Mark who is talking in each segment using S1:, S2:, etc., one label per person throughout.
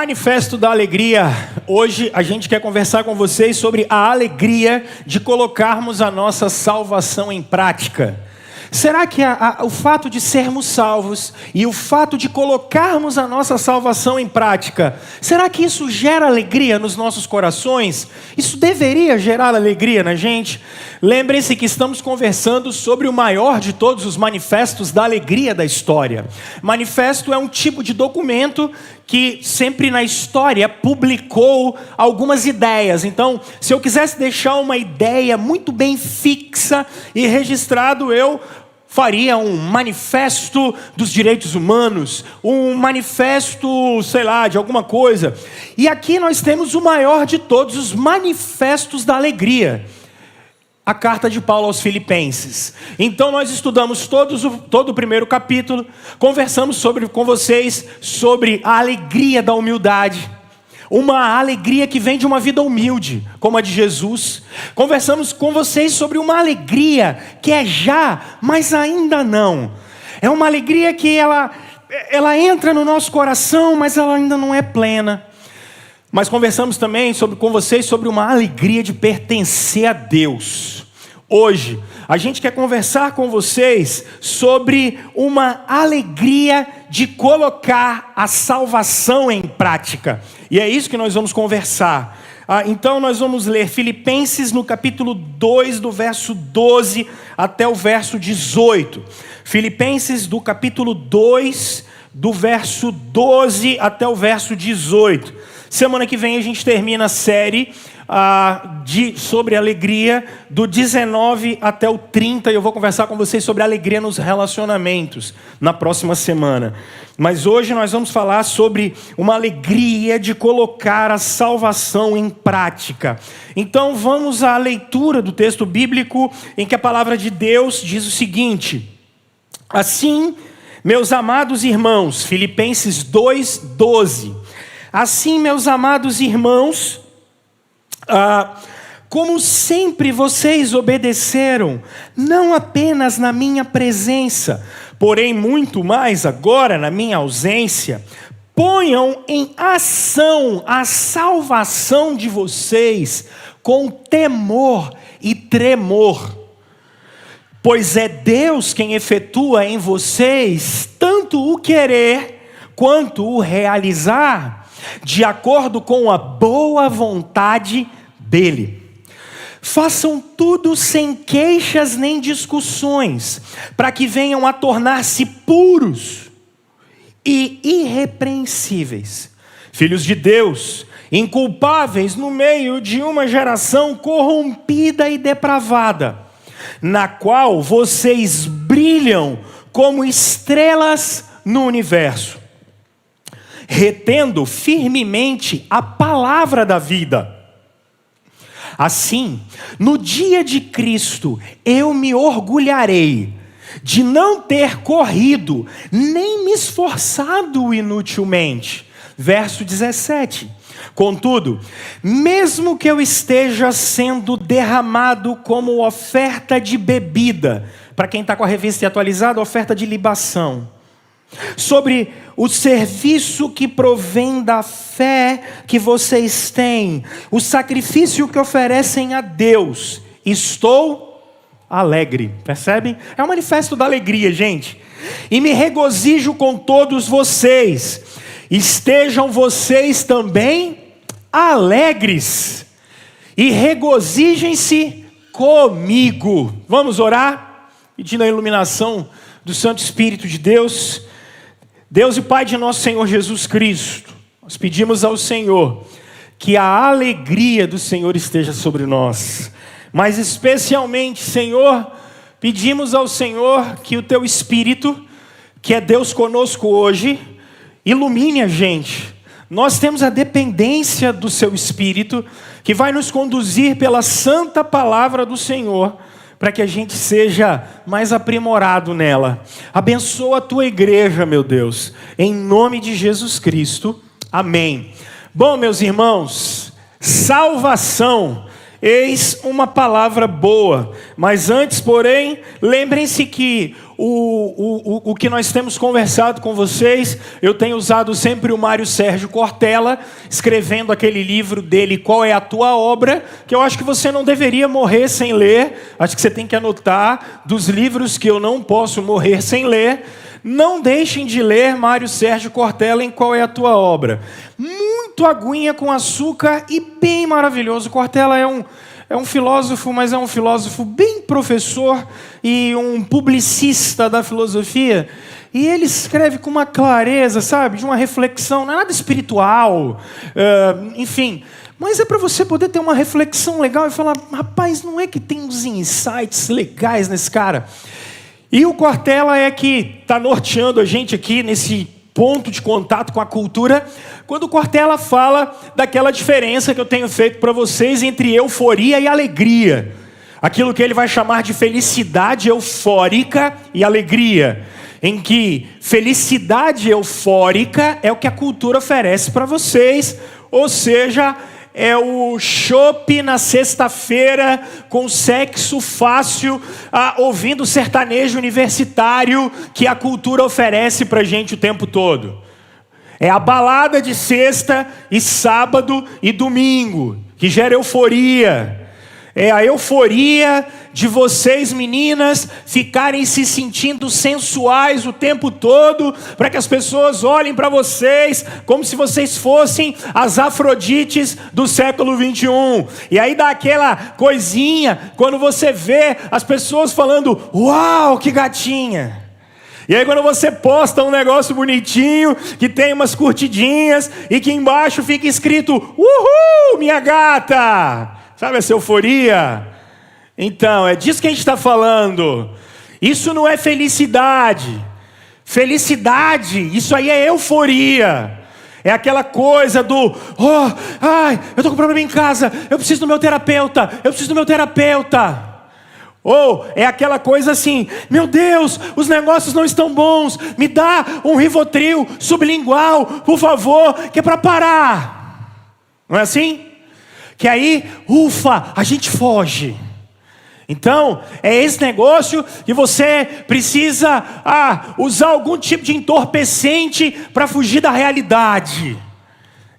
S1: Manifesto da Alegria. Hoje a gente quer conversar com vocês sobre a alegria de colocarmos a nossa salvação em prática. Será que o fato de sermos salvos e o fato de colocarmos a nossa salvação em prática, será que isso gera alegria nos nossos corações? Isso deveria gerar alegria na gente? Lembrem-se que estamos conversando sobre o maior de todos os manifestos da alegria da história. Manifesto é um tipo de documento que sempre na história publicou algumas ideias. Então, se eu quisesse deixar uma ideia muito bem fixa e registrado, eu faria um manifesto dos direitos humanos, um manifesto, sei lá, de alguma coisa. E aqui nós temos o maior de todos os manifestos da alegria. A carta de Paulo aos Filipenses. Então nós estudamos todo o primeiro capítulo, conversamos com vocês sobre a alegria da humildade, uma alegria que vem de uma vida humilde, como a de Jesus. Conversamos com vocês sobre uma alegria que é já, mas ainda não. É uma alegria que ela entra no nosso coração, mas ela ainda não é plena. Mas conversamos também com vocês sobre uma alegria de pertencer a Deus. Hoje, a gente quer conversar com vocês sobre uma alegria de colocar a salvação em prática. E é isso que nós vamos conversar. Então nós vamos ler Filipenses no capítulo 2, do verso 12 até o verso 18. Filipenses do capítulo 2, do verso 12 até o verso 18. Semana que vem a gente termina a série sobre alegria, do 19 até o 30. E eu vou conversar com vocês sobre alegria nos relacionamentos na próxima semana. Mas hoje nós vamos falar sobre uma alegria de colocar a salvação em prática. Então vamos à leitura do texto bíblico, em que a palavra de Deus diz o seguinte: assim, meus amados irmãos, Filipenses 2:12. Assim, meus amados irmãos, como sempre vocês obedeceram, não apenas na minha presença, porém muito mais agora na minha ausência, ponham em ação a salvação de vocês com temor e tremor. Pois é Deus quem efetua em vocês tanto o querer quanto o realizar, de acordo com a boa vontade dele. Façam tudo sem queixas nem discussões, para que venham a tornar-se puros e irrepreensíveis, filhos de Deus, inculpáveis no meio de uma geração corrompida e depravada, na qual vocês brilham como estrelas no universo, retendo firmemente a palavra da vida. Assim, no dia de Cristo, eu me orgulharei de não ter corrido, nem me esforçado inutilmente. Verso 17. Contudo, mesmo que eu esteja sendo derramado como oferta de bebida, para quem está com a revista atualizada, oferta de libação, sobre o serviço que provém da fé que vocês têm, o sacrifício que oferecem a Deus, estou alegre. Percebem? É um manifesto da alegria, gente. E me regozijo com todos vocês. Estejam vocês também alegres e regozijem-se comigo. Vamos orar, pedindo a iluminação do Santo Espírito de Deus. Deus e Pai de nosso Senhor Jesus Cristo, nós pedimos ao Senhor que a alegria do Senhor esteja sobre nós. Mas especialmente, Senhor, pedimos ao Senhor que o Teu Espírito, que é Deus conosco hoje, ilumine a gente. Nós temos a dependência do Seu Espírito, que vai nos conduzir pela santa palavra do Senhor, para que a gente seja mais aprimorado nela. Abençoa a Tua igreja, meu Deus, em nome de Jesus Cristo, amém. Bom, meus irmãos, salvação eis uma palavra boa. Mas antes, porém, lembrem-se que o que nós temos conversado com vocês, eu tenho usado sempre o Mário Sérgio Cortella, escrevendo aquele livro dele, Qual é a Tua Obra?, que eu acho que você não deveria morrer sem ler. Acho que você tem que anotar dos livros que eu não posso morrer sem ler. Não deixem de ler Mário Sérgio Cortella em Qual é a Tua Obra. Muito aguinha com açúcar e bem maravilhoso. Cortella é um filósofo, mas é um filósofo bem professor e um publicista da filosofia. E ele escreve com uma clareza, sabe? De uma reflexão, não é nada espiritual, enfim. Mas é para você poder ter uma reflexão legal e falar, rapaz, não é que tem uns insights legais nesse cara? E o Cortella é que está norteando a gente aqui nesse ponto de contato com a cultura, quando o Cortella fala daquela diferença que eu tenho feito para vocês entre euforia e alegria. Aquilo que ele vai chamar de felicidade eufórica e alegria. Em que felicidade eufórica é o que a cultura oferece para vocês, ou seja, é o chopp na sexta-feira com sexo fácil, ouvindo sertanejo universitário que a cultura oferece pra gente o tempo todo. É a balada de sexta e sábado e domingo que gera euforia. É a euforia de vocês, meninas, ficarem se sentindo sensuais o tempo todo, para que as pessoas olhem para vocês como se vocês fossem as Afrodites do século 21. E aí dá aquela coisinha, quando você vê as pessoas falando, uau, que gatinha. E aí quando você posta um negócio bonitinho, que tem umas curtidinhas, e que embaixo fica escrito, uhul, minha gata. Sabe essa euforia? Então, é disso que a gente está falando. Isso não é felicidade. Felicidade, isso aí é euforia. É aquela coisa do, eu estou com problema em casa, eu preciso do meu terapeuta, Ou é aquela coisa assim, meu Deus, os negócios não estão bons, me dá um Rivotril sublingual, por favor, que é para parar. Não é assim? Que aí, ufa, a gente foge. Então, é esse negócio que você precisa usar algum tipo de entorpecente para fugir da realidade.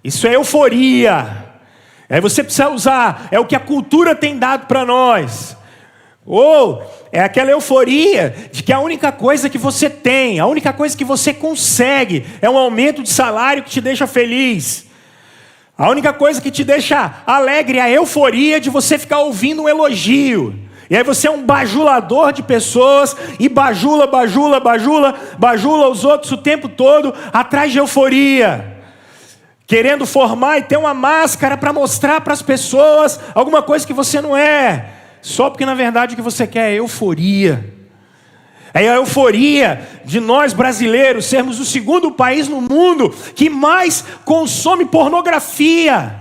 S1: Isso é euforia. Aí você precisa usar, é o que a cultura tem dado para nós. Ou é aquela euforia de que a única coisa que você tem, a única coisa que você consegue é um aumento de salário que te deixa feliz. A única coisa que te deixa alegre é a euforia de você ficar ouvindo um elogio. E aí você é um bajulador de pessoas e bajula os outros o tempo todo atrás de euforia. Querendo formar e ter uma máscara para mostrar para as pessoas alguma coisa que você não é. Só porque na verdade o que você quer é euforia. É a euforia de nós brasileiros sermos o segundo país no mundo que mais consome pornografia.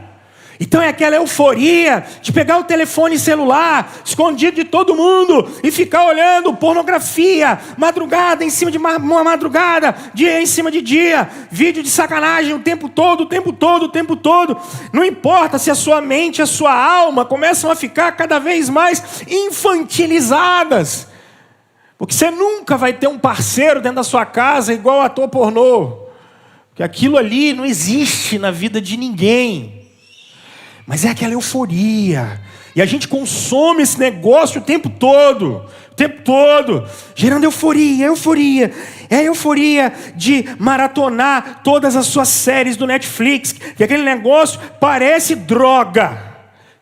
S1: Então é aquela euforia de pegar o telefone celular, escondido de todo mundo, e ficar olhando pornografia, madrugada em cima de uma madrugada, dia em cima de dia, vídeo de sacanagem o tempo todo. Não importa se a sua mente e a sua alma começam a ficar cada vez mais infantilizadas. Porque você nunca vai ter um parceiro dentro da sua casa igual ator pornô. Porque aquilo ali não existe na vida de ninguém. Mas é aquela euforia. E a gente consome esse negócio o tempo todo. Gerando euforia. É a euforia de maratonar todas as suas séries do Netflix. Que aquele negócio parece droga.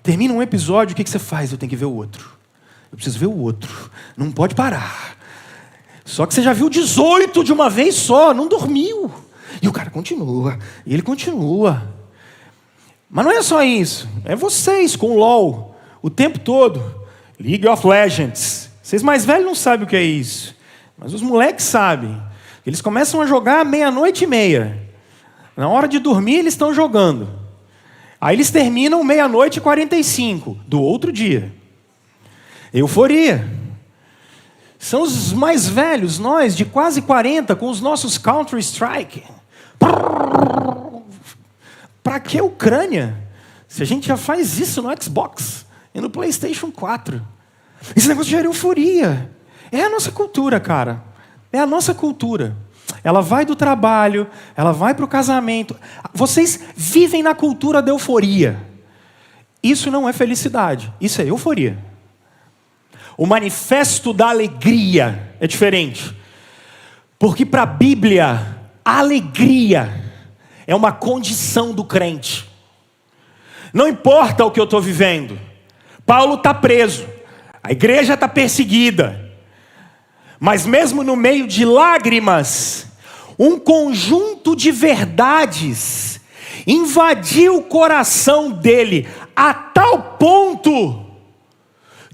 S1: Termina um episódio, o que você faz? Eu tenho que ver o outro. Eu preciso ver o outro. Não pode parar. Só que você já viu 18 de uma vez só. Não dormiu. E o cara continua. E ele continua. Mas não é só isso. É vocês com o LOL. O tempo todo. League of Legends. Vocês mais velhos não sabem o que é isso. Mas os moleques sabem. Eles começam a jogar 00:30. Na hora de dormir eles estão jogando. Aí eles terminam 00:45 do outro dia. Euforia. São os mais velhos, nós de quase 40, com os nossos Counter-Strike. Para que Ucrânia? Se a gente já faz isso no Xbox. e no PlayStation 4. Esse negócio gera euforia. É a nossa cultura, cara. É a nossa cultura. Ela vai do trabalho, ela vai para o casamento. Vocês vivem na cultura da euforia. Isso não é felicidade, isso é euforia. O manifesto da alegria é diferente. Porque para a Bíblia, a alegria é uma condição do crente. Não importa o que eu estou vivendo. Paulo está preso. A igreja está perseguida. Mas mesmo no meio de lágrimas, um conjunto de verdades invadiu o coração dele a tal ponto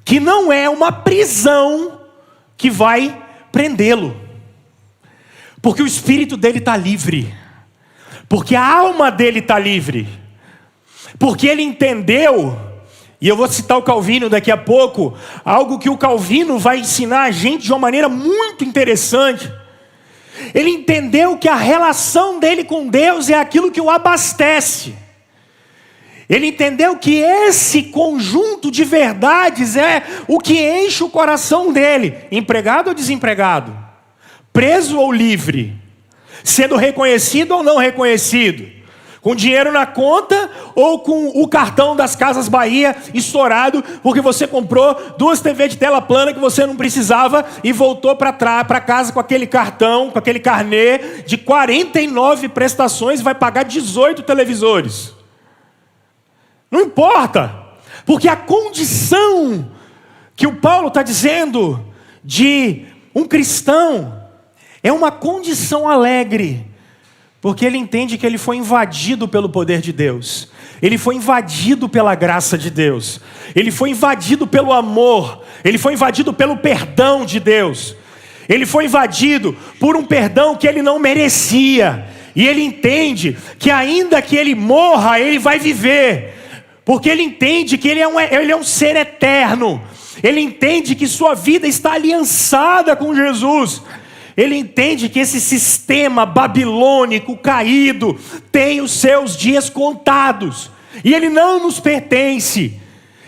S1: que não é uma prisão que vai prendê-lo. Porque o espírito dele está livre. Porque a alma dele está livre. Porque ele entendeu, e eu vou citar o Calvino daqui a pouco, algo que o Calvino vai ensinar a gente de uma maneira muito interessante. Ele entendeu que a relação dele com Deus é aquilo que o abastece. Ele entendeu que esse conjunto de verdades é o que enche o coração dele. Empregado ou desempregado? Preso ou livre? Sendo reconhecido ou não reconhecido? Com dinheiro na conta ou com o cartão das Casas Bahia estourado porque você comprou 2 TV de tela plana que você não precisava e voltou para casa com aquele cartão, com aquele carnê de 49 prestações e vai pagar 18 televisores. Não importa, porque a condição que o Paulo está dizendo de um cristão é uma condição alegre. Porque ele entende que ele foi invadido pelo poder de Deus. Ele foi invadido pela graça de Deus. Ele foi invadido pelo amor. Ele foi invadido pelo perdão de Deus. Ele foi invadido por um perdão que ele não merecia. E ele entende que ainda que ele morra, ele vai viver. Porque ele entende que ele é um ser eterno. Ele entende que sua vida está aliançada com Jesus. Ele entende que esse sistema babilônico caído tem os seus dias contados. E ele não nos pertence.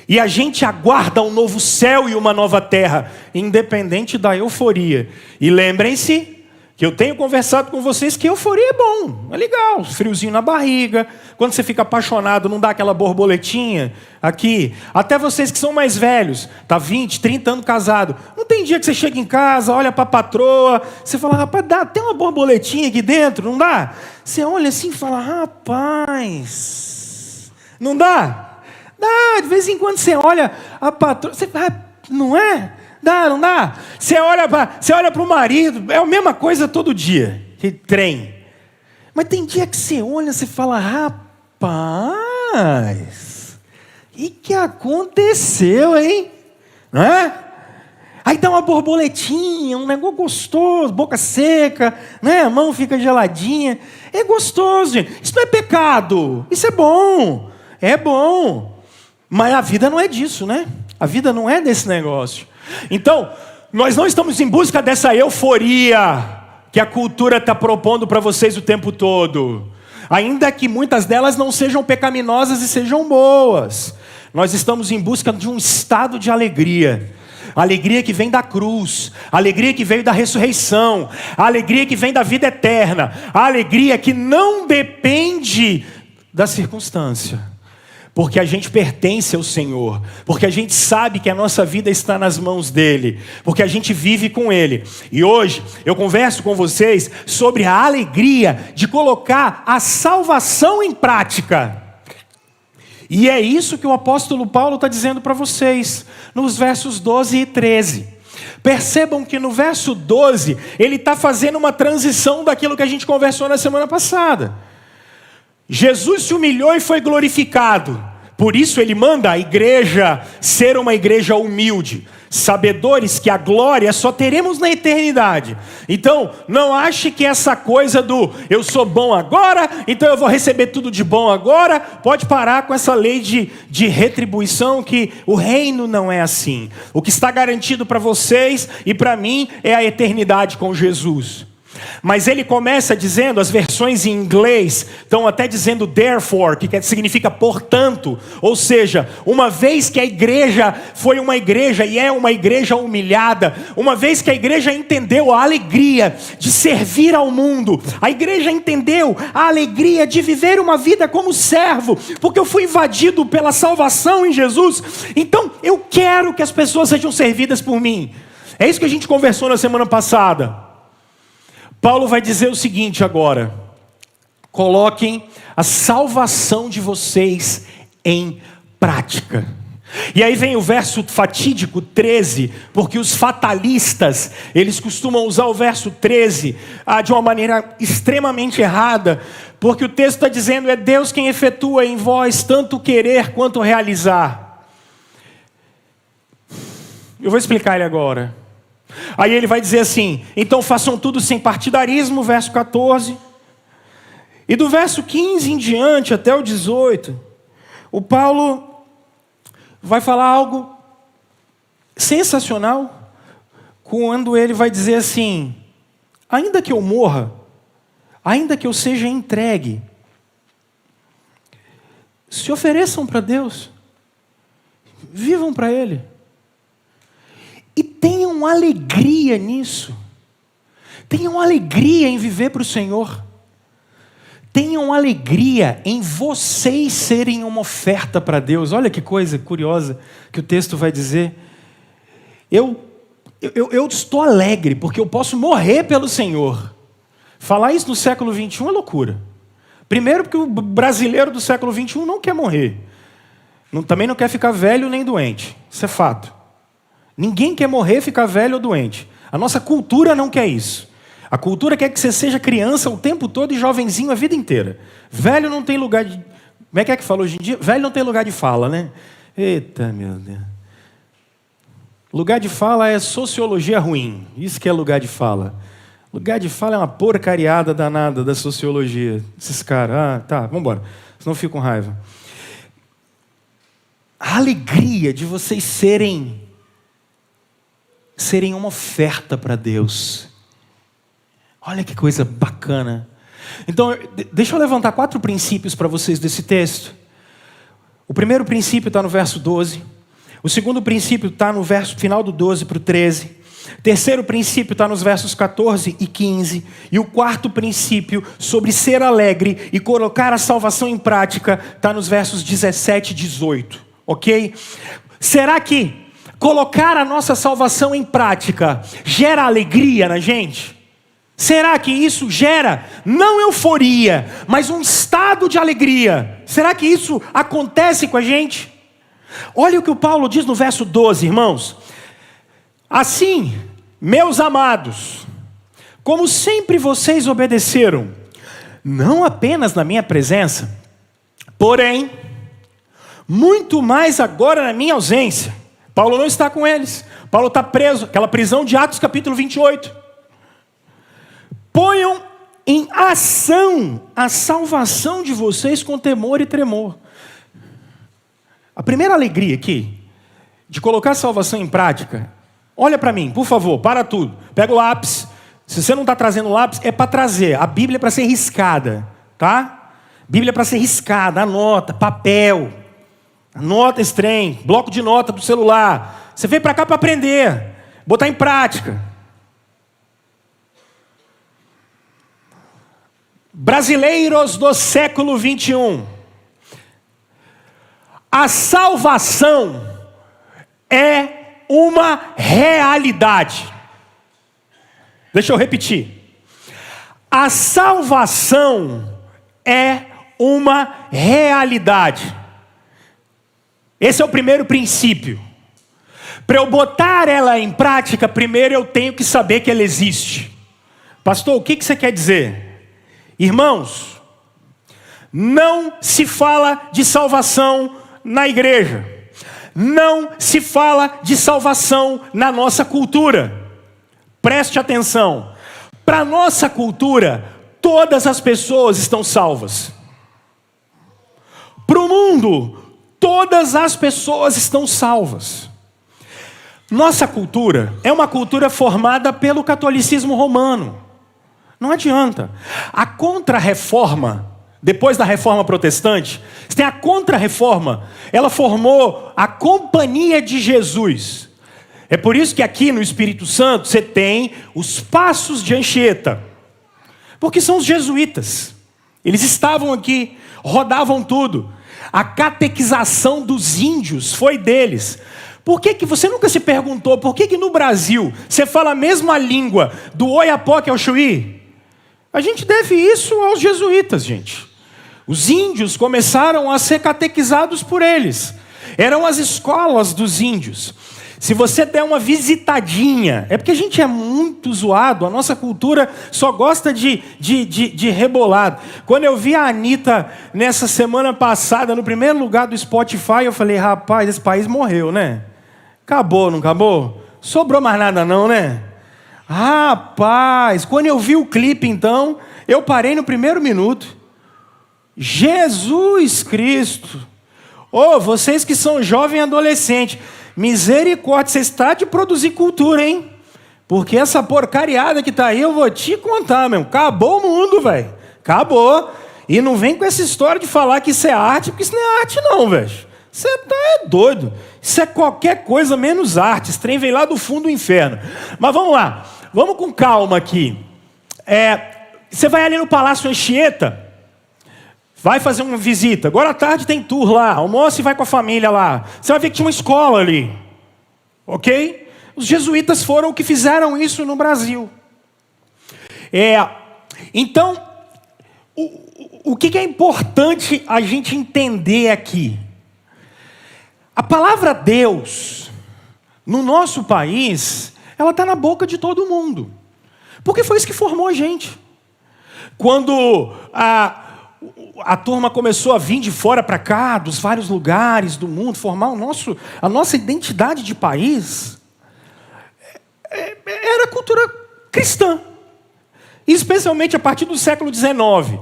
S1: E a gente aguarda um novo céu e uma nova terra, independente da euforia. E lembrem-se que eu tenho conversado com vocês que euforia é bom, é legal, friozinho na barriga, quando você fica apaixonado, não dá aquela borboletinha aqui, até vocês que são mais velhos, tá 20, 30 anos casado, não tem dia que você chega em casa, olha para a patroa, você fala, rapaz, dá até uma borboletinha aqui dentro, não dá? Você olha assim e fala, rapaz, não dá? Dá, de vez em quando você olha a patroa, você fala, não é? Dá, não dá? Você olha para o marido, é a mesma coisa todo dia, que trem. Mas tem dia que você olha e você fala, rapaz, o que aconteceu, hein? Não é? Aí dá uma borboletinha, um negócio gostoso, boca seca, né? A mão fica geladinha. É gostoso, gente. Isso não é pecado, isso é bom. É bom. Mas a vida não é disso, né? A vida não é desse negócio. Então, nós não estamos em busca dessa euforia que a cultura está propondo para vocês o tempo todo. Ainda que muitas delas não sejam pecaminosas e sejam boas. Nós estamos em busca de um estado de alegria. A alegria que vem da cruz, a alegria que veio da ressurreição, a alegria que vem da vida eterna, a alegria que não depende da circunstância. Porque a gente pertence ao Senhor, porque a gente sabe que a nossa vida está nas mãos dEle, porque a gente vive com Ele. E hoje eu converso com vocês sobre a alegria de colocar a salvação em prática. E é isso que o apóstolo Paulo está dizendo para vocês, nos versos 12 e 13. Percebam que no verso 12, ele está fazendo uma transição daquilo que a gente conversou na semana passada. Jesus se humilhou e foi glorificado. Por isso ele manda a igreja ser uma igreja humilde, sabedores que a glória só teremos na eternidade. Então, não ache que essa coisa do eu sou bom agora, então eu vou receber tudo de bom agora, pode parar com essa lei de retribuição, que o reino não é assim. O que está garantido para vocês e para mim é a eternidade com Jesus. Mas ele começa dizendo, as versões em inglês estão até dizendo therefore, que significa portanto. Ou seja, uma vez que a igreja foi uma igreja e é uma igreja humilhada, uma vez que a igreja entendeu a alegria de servir ao mundo, a igreja entendeu a alegria de viver uma vida como servo, porque eu fui invadido pela salvação em Jesus, então eu quero que as pessoas sejam servidas por mim. É isso que a gente conversou na semana passada. Paulo vai dizer o seguinte agora: coloquem a salvação de vocês em prática. E aí vem o verso fatídico 13, porque os fatalistas, eles costumam usar o verso 13 de uma maneira extremamente errada, porque o texto está dizendo, é Deus quem efetua em vós tanto querer quanto realizar. Eu vou explicar ele agora. Aí ele vai dizer assim, então façam tudo sem partidarismo, verso 14. E do verso 15 em diante até o 18, o Paulo vai falar algo sensacional, quando ele vai dizer assim, ainda que eu morra, ainda que eu seja entregue, se ofereçam para Deus, vivam para Ele. E tenham alegria nisso. Tenham alegria em viver para o Senhor. Tenham alegria em vocês serem uma oferta para Deus. Olha que coisa curiosa que o texto vai dizer. Eu estou alegre porque eu posso morrer pelo Senhor. Falar isso no século 21 é loucura. Primeiro porque o brasileiro do século 21 não quer morrer. Também não quer ficar velho nem doente. Isso é fato. Ninguém quer morrer, ficar velho ou doente. A nossa cultura não quer isso. A cultura quer que você seja criança o tempo todo e jovenzinho a vida inteira. Velho não tem lugar de... Como é que fala hoje em dia? Velho não tem lugar de fala, né? Eita, meu Deus. Lugar de fala é sociologia ruim. Isso que é lugar de fala. Lugar de fala é uma porcariada danada da sociologia. Esses caras, tá, vamos embora. Senão eu fico com raiva. A alegria de vocês serem uma oferta para Deus. Olha que coisa bacana. Então, deixa eu levantar 4 princípios para vocês desse texto. O primeiro princípio está no verso 12. O segundo princípio está no verso final do 12 para o 13. O terceiro princípio está nos versos 14 e 15. E o quarto princípio, sobre ser alegre e colocar a salvação em prática, está nos versos 17 e 18. Ok? Será que colocar a nossa salvação em prática gera alegria na gente? Será que isso gera, não euforia, mas um estado de alegria? Será que isso acontece com a gente? Olha o que o Paulo diz no verso 12, irmãos. Assim, meus amados, como sempre vocês obedeceram, não apenas na minha presença, porém, muito mais agora na minha ausência. Paulo não está com eles. Paulo está preso, aquela prisão de Atos capítulo 28. Ponham em ação a salvação de vocês com temor e tremor. A primeira alegria aqui, de colocar a salvação em prática, olha para mim, por favor, para tudo. Pega o lápis. Se você não está trazendo lápis, é para trazer. A Bíblia é para ser riscada, tá? Bíblia é para ser riscada, anota, papel. Anota esse trem, bloco de nota do celular. Você veio para cá para aprender, botar em prática. Brasileiros do século 21. A salvação é uma realidade. Deixa eu repetir. A salvação é uma realidade. Esse é o primeiro princípio. Para eu botar ela em prática, primeiro eu tenho que saber que ela existe. Pastor, o que você quer dizer? Irmãos, não se fala de salvação na igreja. Não se fala de salvação na nossa cultura. Preste atenção. Para a nossa cultura, todas as pessoas estão salvas. Para o mundo, todas as pessoas estão salvas. Nossa cultura é uma cultura formada pelo catolicismo romano. Não adianta. A Contra-Reforma, depois da Reforma Protestante, você tem a Contra-Reforma. Ela formou a Companhia de Jesus. É por isso que aqui no Espírito Santo você tem os Passos de Anchieta. Porque são os jesuítas. Eles estavam aqui, rodavam tudo. A catequização dos índios foi deles. Por que você nunca se perguntou por que no Brasil você fala a mesma língua do Oiapoque ao Chuí? A gente deve isso aos jesuítas, gente. Os índios começaram a ser catequizados por eles. Eram as escolas dos índios. Se você der uma visitadinha, é porque a gente é muito zoado, a nossa cultura só gosta de rebolado. Quando eu vi a Anitta nessa semana passada, no primeiro lugar do Spotify, eu falei, rapaz, esse país morreu, né? Acabou, não acabou? Sobrou mais nada não, né? Rapaz, quando eu vi o clipe então, eu parei no primeiro minuto. Jesus Cristo! Ô, vocês que são jovem e adolescente, misericórdia, você está de produzir cultura, hein? Porque essa porcariada que tá aí, eu vou te contar, meu. Acabou o mundo, velho. Acabou. E não vem com essa história de falar que isso é arte, porque isso não é arte não, velho. Você tá doido. Isso é qualquer coisa menos arte. Esse trem vem lá do fundo do inferno. Mas vamos lá. Vamos com calma aqui. Você vai ali no Palácio Anchieta, vai fazer uma visita. Agora à tarde tem tour lá. Almoça e vai com a família lá. Você vai ver que tinha uma escola ali. Ok? Os jesuítas foram que fizeram isso no Brasil. Então, o que é importante a gente entender aqui? A palavra Deus, no nosso país, ela está na boca de todo mundo. Porque foi isso que formou a gente. Quando a turma começou a vir de fora para cá, dos vários lugares do mundo, formar a nossa identidade de país, era a cultura cristã. Especialmente a partir do século XIX.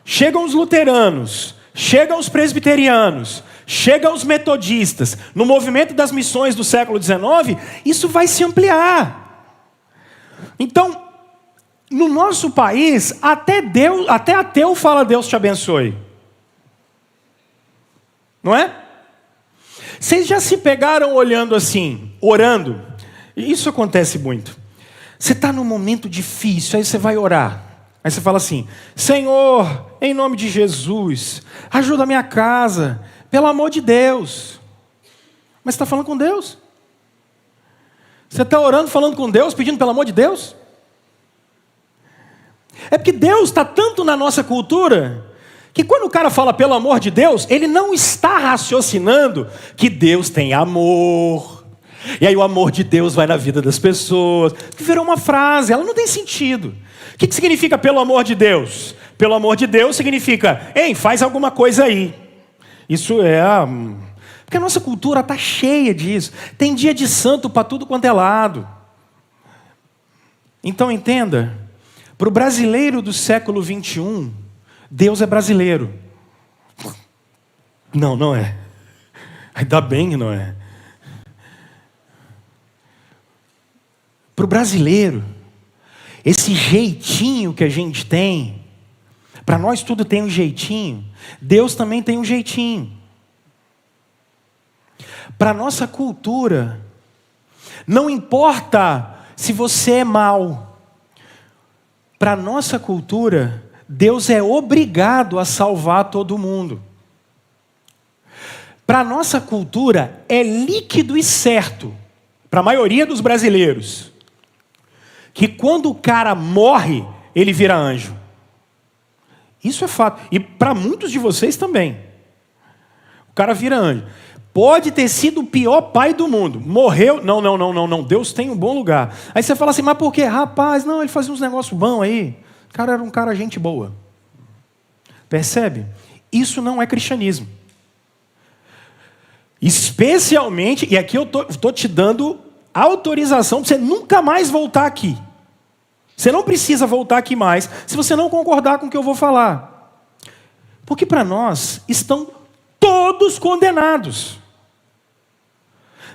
S1: Chegam os luteranos, chegam os presbiterianos, chegam os metodistas. No movimento das missões do século XIX, isso vai se ampliar. Então, no nosso país, até ateu fala Deus te abençoe. Não é? Vocês já se pegaram olhando assim, orando? Isso acontece muito. Você está num momento difícil, aí você vai orar. Aí você fala assim, Senhor, em nome de Jesus, ajuda a minha casa, pelo amor de Deus. Mas você está falando com Deus? Você está orando, falando com Deus, pedindo pelo amor de Deus? É porque Deus está tanto na nossa cultura, que quando o cara fala pelo amor de Deus, ele não está raciocinando que Deus tem amor. E aí o amor de Deus vai na vida das pessoas. Virou uma frase, ela não tem sentido. O que significa pelo amor de Deus? Pelo amor de Deus significa, ei, faz alguma coisa aí. Isso porque a nossa cultura está cheia disso. Tem dia de santo para tudo quanto é lado. Então entenda, para o brasileiro do século 21, Deus é brasileiro. Não, não é. Ainda bem que não é. Para o brasileiro, esse jeitinho que a gente tem, para nós tudo tem um jeitinho, Deus também tem um jeitinho. Para a nossa cultura, não importa se você é mau, para a nossa cultura, Deus é obrigado a salvar todo mundo. Para a nossa cultura, é líquido e certo, para a maioria dos brasileiros, que quando o cara morre, ele vira anjo. Isso é fato. E para muitos de vocês também. O cara vira anjo. Pode ter sido o pior pai do mundo. Morreu. Não. Deus tem um bom lugar. Aí você fala assim, mas por quê? Rapaz, não, ele fazia uns negócios bons aí. O cara era um cara gente boa. Percebe? Isso não é cristianismo. Especialmente, e aqui eu estou te dando autorização para você nunca mais voltar aqui. Você não precisa voltar aqui mais se você não concordar com o que eu vou falar. Porque para nós estão todos condenados.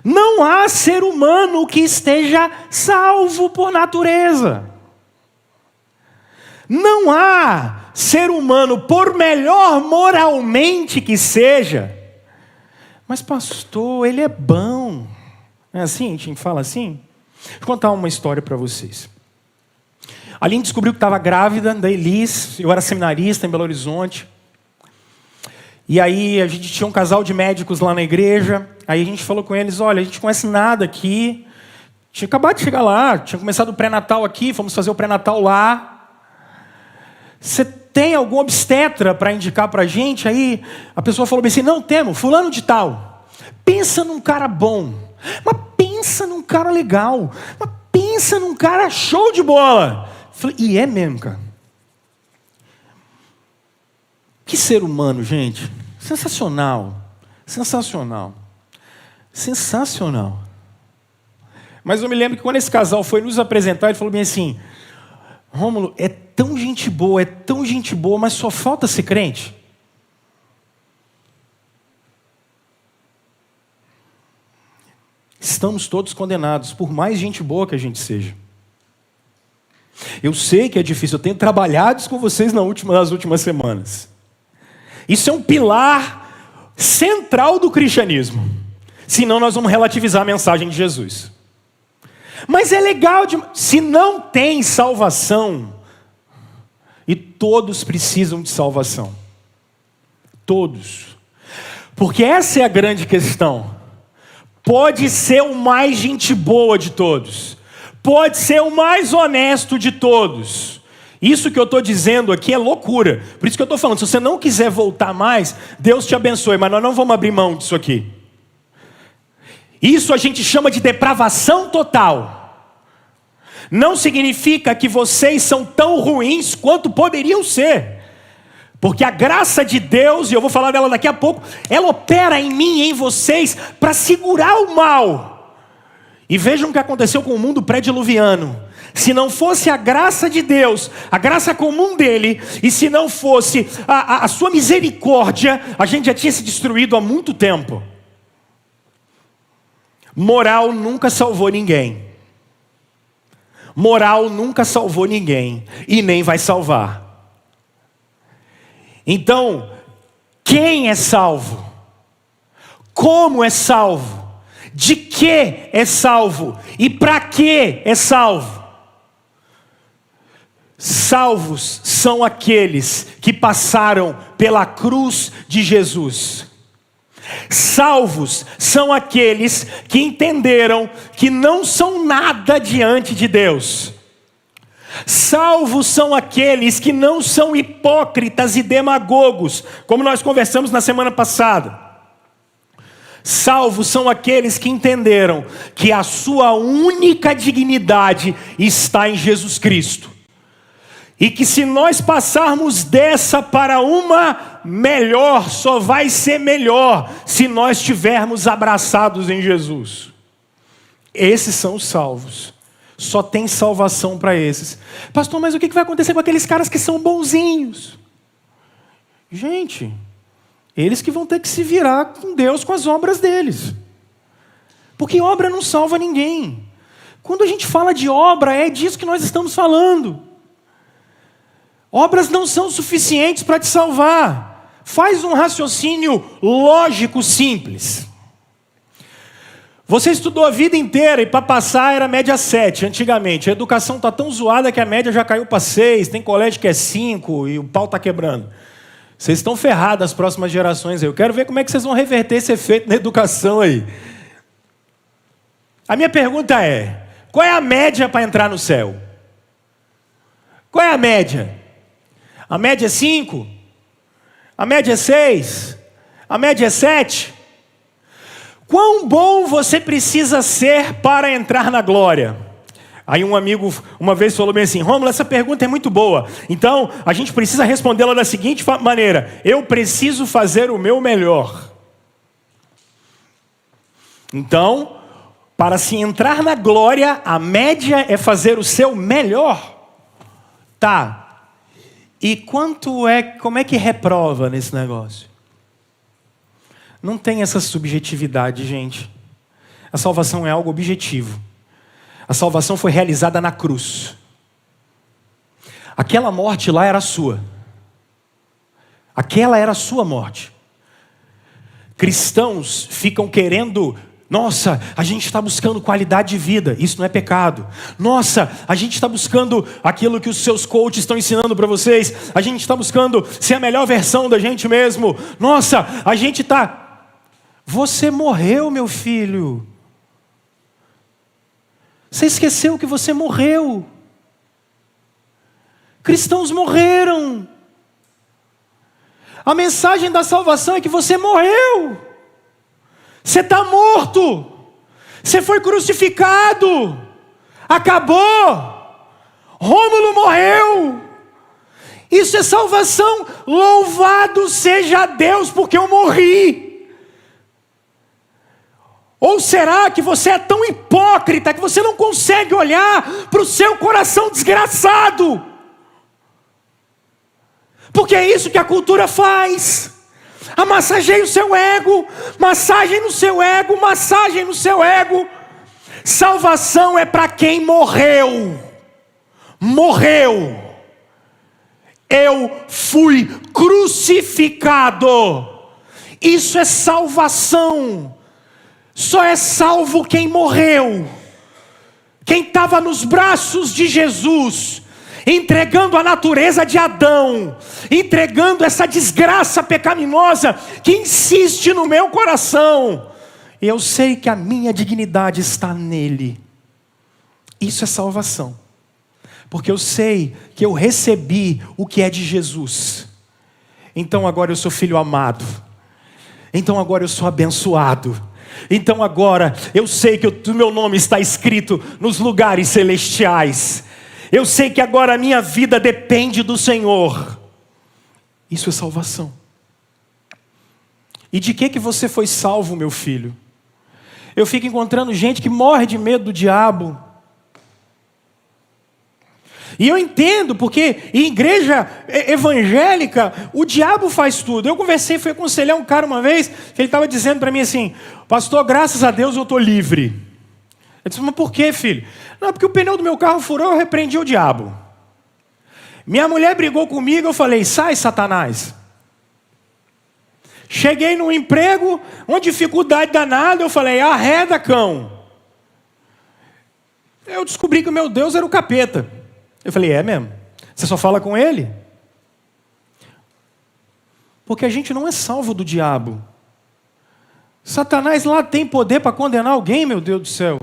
S1: Não há ser humano que esteja salvo por natureza. Não há ser humano, por melhor moralmente que seja, mas pastor, ele é bom. É assim? A gente fala assim? Vou contar uma história para vocês. A Aline descobriu que estava grávida da Elis. Eu era seminarista em Belo Horizonte. E aí a gente tinha um casal de médicos lá na igreja. Aí a gente falou com eles, olha, a gente não conhece nada aqui. Tinha acabado de chegar lá, tinha começado o pré-natal aqui, fomos fazer o pré-natal lá. Você tem algum obstetra para indicar para a gente? Aí a pessoa falou assim, não temos, fulano de tal. Pensa num cara bom, mas pensa num cara legal, mas pensa num cara show de bola. Falei, e é mesmo, cara. Que ser humano, gente. Sensacional. Sensacional. Sensacional. Mas eu me lembro que quando esse casal foi nos apresentar, ele falou bem assim, Rômulo, é tão gente boa, mas só falta ser crente. Estamos todos condenados, por mais gente boa que a gente seja. Eu sei que é difícil, eu tenho trabalhado isso com vocês nas últimas semanas. Isso é um pilar central do cristianismo. Senão nós vamos relativizar a mensagem de Jesus. Mas é legal, se não tem salvação, e todos precisam de salvação. Todos. Porque essa é a grande questão. Pode ser o mais gente boa de todos. Pode ser o mais honesto de todos. Isso que eu estou dizendo aqui é loucura. Por isso que eu estou falando, se você não quiser voltar mais, Deus te abençoe, mas nós não vamos abrir mão disso aqui. Isso a gente chama de depravação total. Não significa que vocês são tão ruins quanto poderiam ser. Porque a graça de Deus, e eu vou falar dela daqui a pouco, ela opera em mim e em vocês para segurar o mal. E vejam o que aconteceu com o mundo pré-diluviano. Se não fosse a graça de Deus, a graça comum dele, e se não fosse a sua misericórdia, a gente já tinha se destruído há muito tempo. Moral nunca salvou ninguém. Moral nunca salvou ninguém e nem vai salvar. Então, quem é salvo? Como é salvo? De que é salvo? E para que é salvo? Salvos são aqueles que passaram pela cruz de Jesus. Salvos são aqueles que entenderam que não são nada diante de Deus. Salvos são aqueles que não são hipócritas e demagogos, como nós conversamos na semana passada. Salvos são aqueles que entenderam que a sua única dignidade está em Jesus Cristo. E que se nós passarmos dessa para uma melhor, só vai ser melhor se nós estivermos abraçados em Jesus. Esses são os salvos. Só tem salvação para esses. Pastor, mas o que vai acontecer com aqueles caras que são bonzinhos? Gente, eles que vão ter que se virar com Deus com as obras deles. Porque obra não salva ninguém. Quando a gente fala de obra, é disso que nós estamos falando. Obras não são suficientes para te salvar. Faz um raciocínio lógico simples. Você estudou a vida inteira e para passar era média 7 antigamente. A educação está tão zoada que a média já caiu para 6, tem colégio que é 5 e o pau está quebrando. Vocês estão ferrados as próximas gerações aí. Eu quero ver como é que vocês vão reverter esse efeito na educação aí. A minha pergunta é, qual é a média para entrar no céu? Qual é a média? A média é 5? A média é 6? A média é 7? Quão bom você precisa ser para entrar na glória? Aí um amigo uma vez falou bem assim, Rômulo, essa pergunta é muito boa. Então, a gente precisa respondê-la da seguinte maneira. Eu preciso fazer o meu melhor. Então, para se entrar na glória, a média é fazer o seu melhor. Tá. E como é que reprova nesse negócio? Não tem essa subjetividade, gente. A salvação é algo objetivo. A salvação foi realizada na cruz. Aquela morte lá era sua. Aquela era a sua morte. Cristãos ficam querendo, nossa, a gente está buscando qualidade de vida, isso não é pecado. Nossa, a gente está buscando aquilo que os seus coaches estão ensinando para vocês. A gente está buscando ser a melhor versão da gente mesmo. Nossa, a gente está... Você morreu, meu filho. Você esqueceu que você morreu. Cristãos morreram. A mensagem da salvação é que você morreu. Você está morto. Você foi crucificado. Acabou. Rômulo morreu. Isso é salvação. Louvado seja Deus porque eu morri. Ou será que você é tão hipócrita que você não consegue olhar para o seu coração desgraçado? Porque é isso que a cultura faz. Amassageia o seu ego, massagem no seu ego, massagem no seu ego. Salvação é para quem morreu. Morreu. Eu fui crucificado. Isso é salvação. Só é salvo quem morreu. Quem estava nos braços de Jesus, entregando a natureza de Adão, entregando essa desgraça pecaminosa que insiste no meu coração. Eu sei que a minha dignidade está nele. Isso é salvação. Porque eu sei que eu recebi o que é de Jesus. Então agora eu sou filho amado. Então agora eu sou abençoado. Então agora eu sei que o meu nome está escrito nos lugares celestiais. Eu sei que agora a minha vida depende do Senhor. Isso é salvação. E de que você foi salvo, meu filho? Eu fico encontrando gente que morre de medo do diabo. E eu entendo, porque em igreja evangélica, o diabo faz tudo. Eu fui aconselhar um cara uma vez, que ele estava dizendo para mim assim: pastor, graças a Deus eu estou livre. Eu disse: mas por quê, filho? Não, porque o pneu do meu carro furou, eu repreendi o diabo. Minha mulher brigou comigo, eu falei: sai, Satanás. Cheguei num emprego, uma dificuldade danada, eu falei: arreda, cão. Eu descobri que o meu Deus era o capeta. Eu falei: é mesmo? Você só fala com ele? Porque a gente não é salvo do diabo. Satanás lá tem poder para condenar alguém, meu Deus do céu.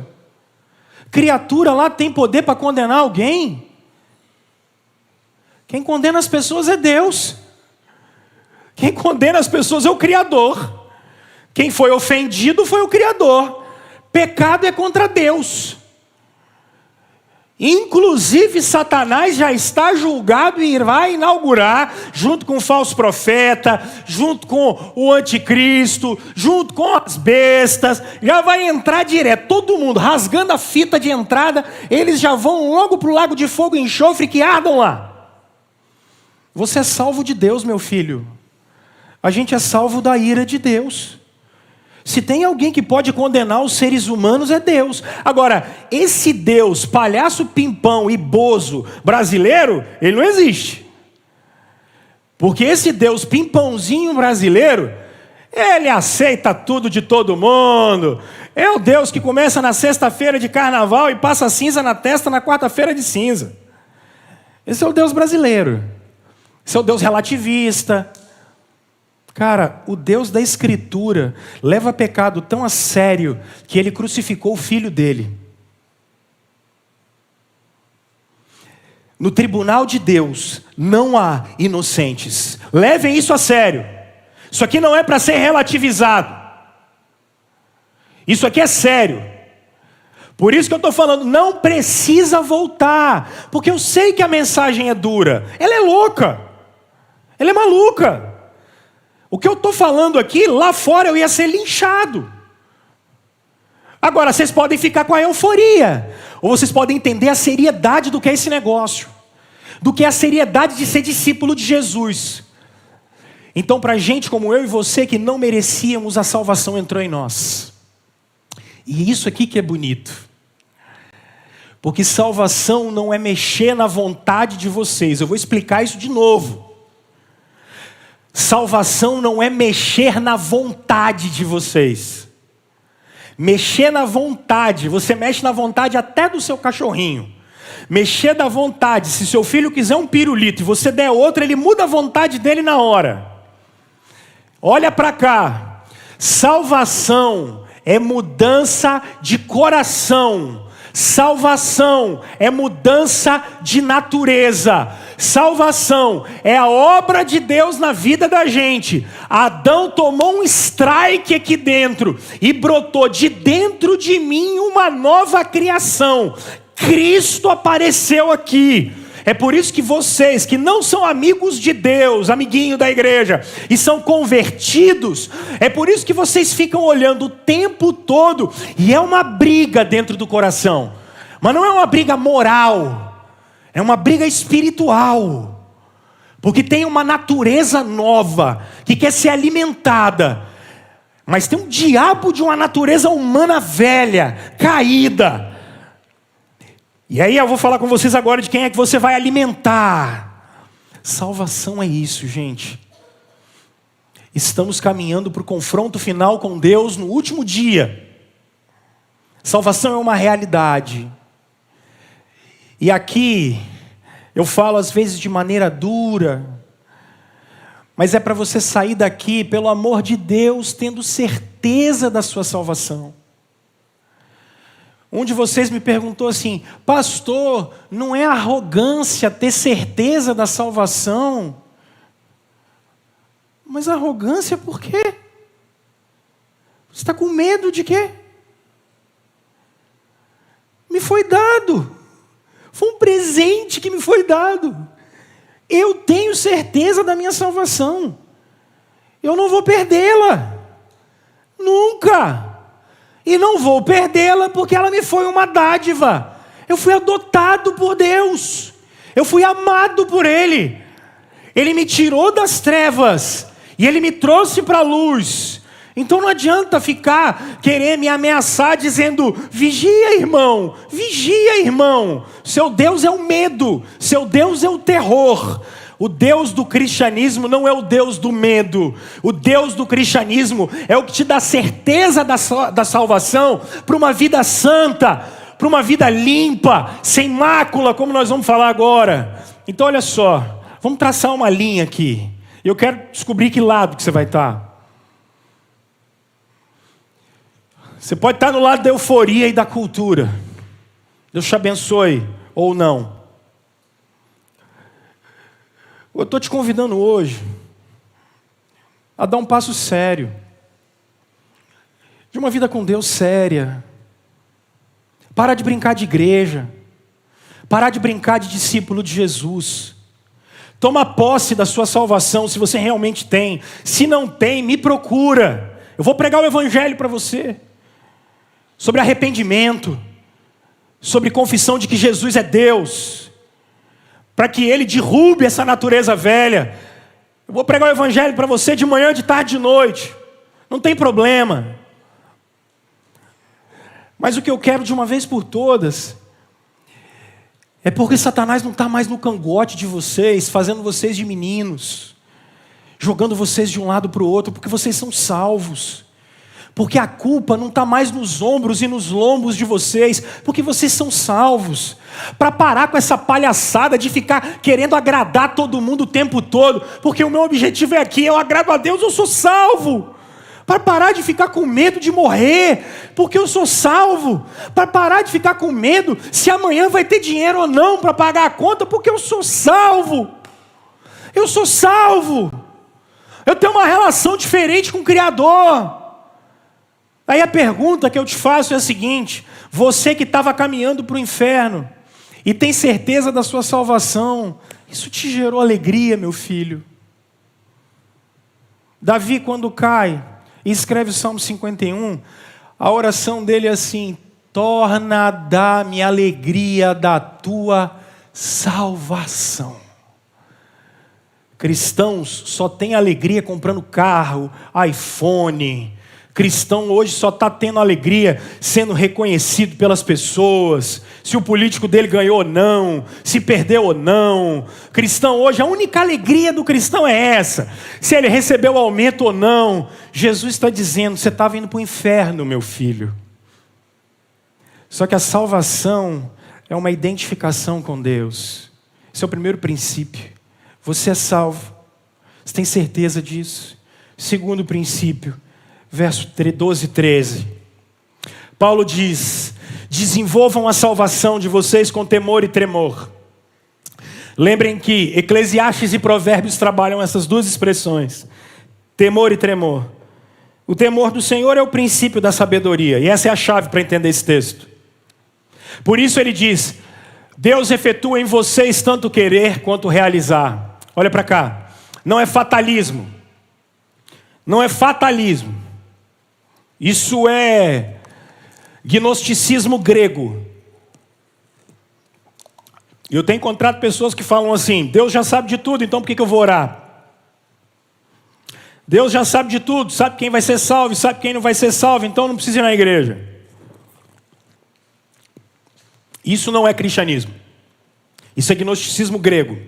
S1: Criatura lá tem poder para condenar alguém. Quem condena as pessoas é Deus. Quem condena as pessoas é o Criador. Quem foi ofendido foi o Criador. Pecado é contra Deus. Inclusive Satanás já está julgado e vai inaugurar, junto com o falso profeta, junto com o anticristo, junto com as bestas, já vai entrar direto, todo mundo rasgando a fita de entrada, eles já vão logo para o lago de fogo e enxofre que ardam lá. Você é salvo de Deus, meu filho. A gente é salvo da ira de Deus. Se tem alguém que pode condenar os seres humanos, é Deus. Agora, esse Deus, palhaço pimpão e bozo brasileiro, ele não existe. Porque esse Deus pimpãozinho brasileiro, ele aceita tudo de todo mundo. É o Deus que começa na sexta-feira de carnaval e passa cinza na testa na quarta-feira de cinza. Esse é o Deus brasileiro. Esse é o Deus relativista. Cara, o Deus da Escritura leva pecado tão a sério que ele crucificou o filho dele. No tribunal de Deus não há inocentes. Levem isso a sério. Isso aqui não é para ser relativizado. Isso aqui é sério. Por isso que eu estou falando, não precisa voltar. Porque eu sei que a mensagem é dura. Ela é louca. Ela é maluca. O que eu estou falando aqui, lá fora eu ia ser linchado. Agora, vocês podem ficar com a euforia. Ou vocês podem entender a seriedade do que é esse negócio. Do que é a seriedade de ser discípulo de Jesus. Então, para gente como eu e você, que não merecíamos, a salvação entrou em nós. E isso aqui que é bonito. Porque salvação não é mexer na vontade de vocês. Eu vou explicar isso de novo. Salvação não é mexer na vontade de vocês. Mexer na vontade, você mexe na vontade até do seu cachorrinho. Mexer da vontade, se seu filho quiser um pirulito e você der outro, ele muda a vontade dele na hora. Olha para cá. Salvação é mudança de coração. Salvação é mudança de natureza. Salvação é a obra de Deus na vida da gente. Adão tomou um strike aqui dentro e brotou de dentro de mim uma nova criação. Cristo apareceu aqui. É por isso que vocês que não são amigos de Deus, amiguinho da igreja, e são convertidos, é por isso que vocês ficam olhando o tempo todo, e é uma briga dentro do coração. Mas não é uma briga moral, é uma briga espiritual. Porque tem uma natureza nova, que quer ser alimentada. Mas tem um diabo de uma natureza humana velha, caída. E aí eu vou falar com vocês agora de quem é que você vai alimentar. Salvação é isso, gente. Estamos caminhando para o confronto final com Deus no último dia. Salvação é uma realidade. E aqui, eu falo às vezes de maneira dura, mas é para você sair daqui, pelo amor de Deus, tendo certeza da sua salvação. Um de vocês me perguntou assim: pastor, não é arrogância ter certeza da salvação? Mas arrogância por quê? Você está com medo de quê? Me foi dado. Foi um presente que me foi dado. Eu tenho certeza da minha salvação. Eu não vou perdê-la. Nunca. E não vou perdê-la porque ela me foi uma dádiva. Eu fui adotado por Deus. Eu fui amado por Ele. Ele me tirou das trevas e Ele me trouxe para a luz. Então não adianta ficar querer me ameaçar dizendo: vigia, irmão, vigia, irmão. Seu Deus é o medo, seu Deus é o terror. O Deus do cristianismo não é o Deus do medo. O Deus do cristianismo é o que te dá certeza da salvação para uma vida santa, para uma vida limpa, sem mácula, como nós vamos falar agora. Então olha só, vamos traçar uma linha aqui. Eu quero descobrir que lado que você vai estar. Você pode estar no lado da euforia e da cultura. Deus te abençoe ou não. Eu estou te convidando hoje a dar um passo sério, de uma vida com Deus séria. Parar de brincar de igreja, parar de brincar de discípulo de Jesus. Toma posse da sua salvação, se você realmente tem. Se não tem, me procura. Eu vou pregar o evangelho para você, sobre arrependimento, sobre confissão de que Jesus é Deus, para que Ele derrube essa natureza velha. Eu vou pregar o evangelho para você de manhã, de tarde, de noite. Não tem problema. Mas o que eu quero de uma vez por todas é porque Satanás não está mais no cangote de vocês, fazendo vocês de meninos, jogando vocês de um lado para o outro, porque vocês são salvos. Porque a culpa não está mais nos ombros e nos lombos de vocês, porque vocês são salvos. Para parar com essa palhaçada de ficar querendo agradar todo mundo o tempo todo, porque o meu objetivo é aqui, eu agrado a Deus, eu sou salvo. Para parar de ficar com medo de morrer, porque eu sou salvo. Para parar de ficar com medo se amanhã vai ter dinheiro ou não para pagar a conta, porque eu sou salvo. Eu sou salvo. Eu tenho uma relação diferente com o Criador. Aí a pergunta que eu te faço é a seguinte: você que estava caminhando para o inferno e tem certeza da sua salvação, isso te gerou alegria, meu filho? Davi, quando cai e escreve o Salmo 51, a oração dele é assim: torna, dá-me alegria da tua salvação. Cristãos só têm alegria comprando carro, iPhone. cristão hoje só está tendo alegria sendo reconhecido pelas pessoas, se o político dele ganhou ou não, se perdeu ou não. Cristão hoje, a única alegria do cristão é essa, se ele recebeu aumento ou não. Jesus está dizendo, você estava indo para o inferno, meu filho. Só que a salvação é uma identificação com Deus. Esse é o primeiro princípio. Você é salvo. Você tem certeza disso? Segundo princípio, verso 12 e 13. Paulo diz, desenvolvam a salvação de vocês com temor e tremor. Lembrem que Eclesiastes e Provérbios trabalham essas duas expressões. Temor e tremor. O temor do Senhor é o princípio da sabedoria. E essa é a chave para entender esse texto. Por isso ele diz, Deus efetua em vocês tanto querer quanto realizar. Olha para cá. Não é fatalismo. Não é fatalismo. Isso é gnosticismo grego. Eu tenho encontrado pessoas que falam assim, Deus já sabe de tudo, então por que eu vou orar? Deus já sabe de tudo, sabe quem vai ser salvo, sabe quem não vai ser salvo, então não precisa ir na igreja. Isso não é cristianismo. Isso é gnosticismo grego.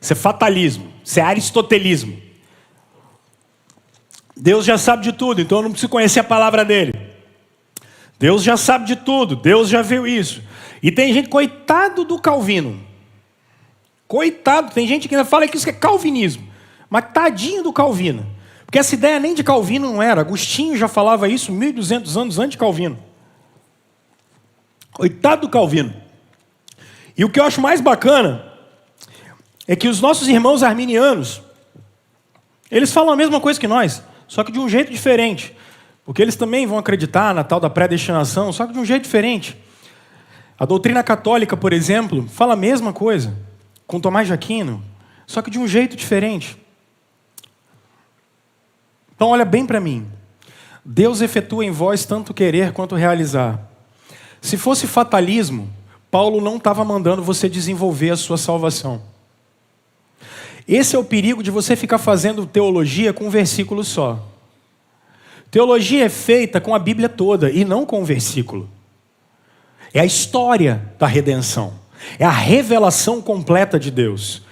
S1: Isso é fatalismo. Isso é aristotelismo. Deus já sabe de tudo, então eu não preciso conhecer a palavra dele. Deus já sabe de tudo, Deus já viu isso. E tem gente, coitado do Calvino. Coitado, tem gente que ainda fala que isso é calvinismo. Mas tadinho do Calvino. Porque essa ideia nem de Calvino não era. Agostinho já falava isso 1200 anos antes de Calvino. Coitado do Calvino. E o que eu acho mais bacana é que os nossos irmãos arminianos, eles falam a mesma coisa que nós, só que de um jeito diferente. Porque eles também vão acreditar na tal da predestinação, só que de um jeito diferente. A doutrina católica, por exemplo, fala a mesma coisa, com Tomás de Aquino, só que de um jeito diferente. Então olha bem para mim. Deus efetua em vós tanto querer quanto realizar. Se fosse fatalismo, Paulo não estava mandando você desenvolver a sua salvação. Esse é o perigo de você ficar fazendo teologia com um versículo só. Teologia é feita com a Bíblia toda e não com um versículo. É a história da redenção. É a revelação completa de Deus.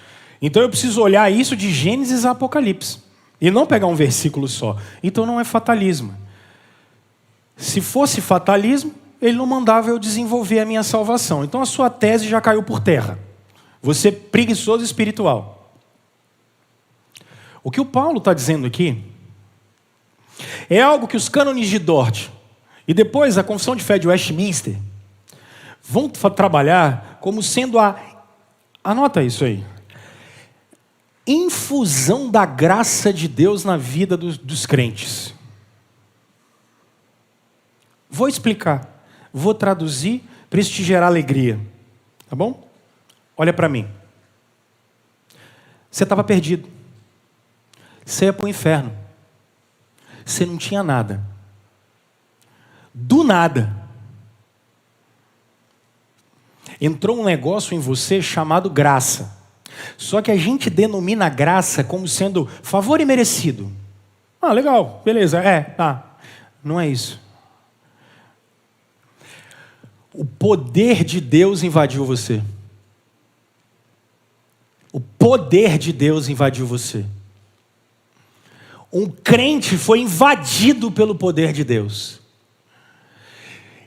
S1: Então eu preciso olhar isso de Gênesis a Apocalipse. E não pegar um versículo só. Então não é fatalismo. Se fosse fatalismo, ele não mandava eu desenvolver a minha salvação. Então a sua tese já caiu por terra. Você é preguiçoso espiritual. O que o Paulo está dizendo aqui é algo que os cânones de Dort e depois a Confissão de Fé de Westminster vão trabalhar como sendo anota isso aí, infusão da graça de Deus na vida dos crentes. Vou explicar. Vou traduzir para isso te gerar alegria. Tá bom? Olha para mim. Você estava perdido. Você ia para o inferno. Você não tinha nada. Do nada. Entrou um negócio em você chamado graça. Só que a gente denomina graça como sendo favor imerecido. Ah, legal, beleza, não é isso. O poder de Deus invadiu você. O poder de Deus invadiu você. Um crente foi invadido pelo poder de Deus.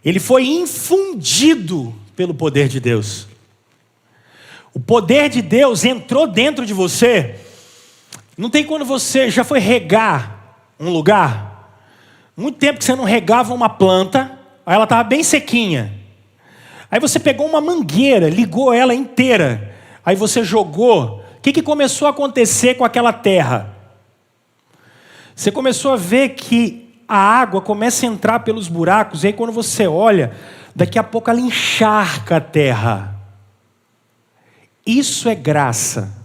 S1: Ele foi infundido pelo poder de Deus. O poder de Deus entrou dentro de você. Não tem quando você já foi regar um lugar? Muito tempo que você não regava uma planta, aí ela estava bem sequinha. Aí você pegou uma mangueira, ligou ela inteira. Aí você jogou. O que começou a acontecer com aquela terra? Você começou a ver que a água começa a entrar pelos buracos. E aí quando você olha, daqui a pouco ela encharca a terra. Isso é graça.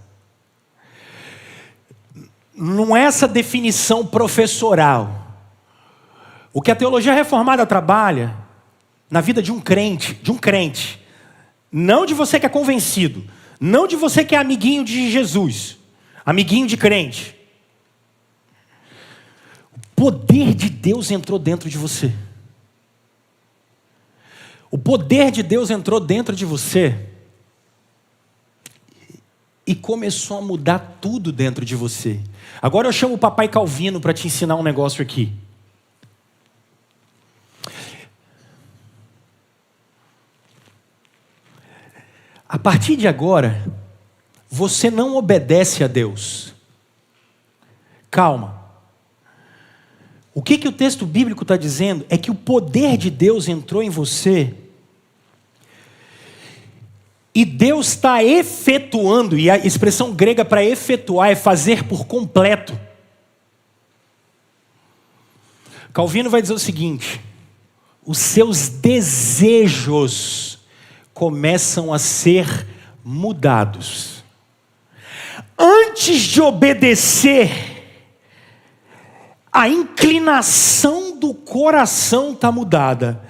S1: Não é essa definição professoral. O que a teologia reformada trabalha na vida de um crente, não de você que é convencido, não de você que é amiguinho de Jesus, amiguinho de crente. O poder de Deus entrou dentro de você. O poder de Deus entrou dentro de você e começou a mudar tudo dentro de você. Agora eu chamo o papai Calvino para te ensinar um negócio aqui. A partir de agora, você não obedece a Deus. Calma. O que o texto bíblico está dizendo é que o poder de Deus entrou em você e Deus está efetuando, e a expressão grega para efetuar é fazer por completo. Calvino vai dizer o seguinte: os seus desejos começam a ser mudados. Antes de obedecer, a inclinação do coração está mudada.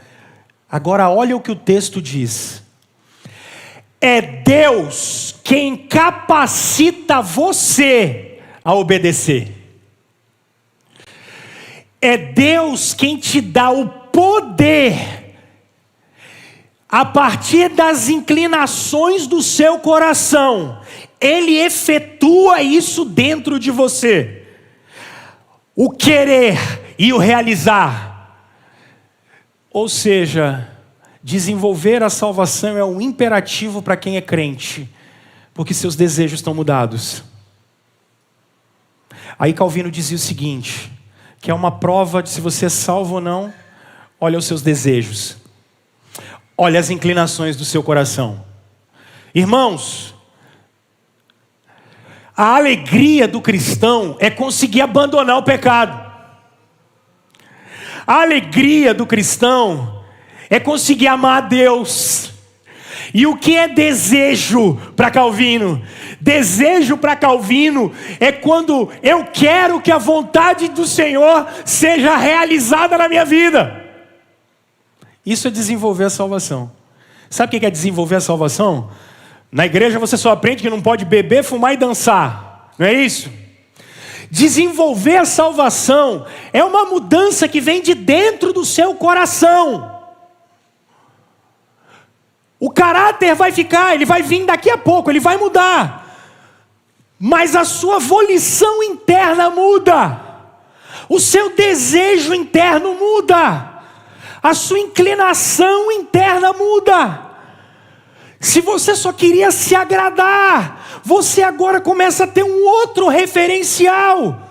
S1: Agora olha o que o texto diz. É Deus quem capacita você a obedecer. É Deus quem te dá o poder, a partir das inclinações do seu coração. Ele efetua isso dentro de você. O querer e o realizar. Ou seja, desenvolver a salvação é um imperativo para quem é crente, porque seus desejos estão mudados. Aí Calvino dizia o seguinte, que é uma prova de se você é salvo ou não. Olha os seus desejos. Olha as inclinações do seu coração. Irmãos, a alegria do cristão é conseguir abandonar o pecado. A alegria do cristão é conseguir amar a Deus. E o que é desejo para Calvino? Desejo para Calvino é quando eu quero que a vontade do Senhor seja realizada na minha vida. Isso é desenvolver a salvação. Sabe o que é desenvolver a salvação? Na igreja você só aprende que não pode beber, fumar e dançar. Não é isso? Desenvolver a salvação é uma mudança que vem de dentro do seu coração. O caráter vai ficar, ele vai vir daqui a pouco, ele vai mudar. Mas a sua volição interna muda. O seu desejo interno muda. A sua inclinação interna muda. Se você só queria se agradar, você agora começa a ter um outro referencial.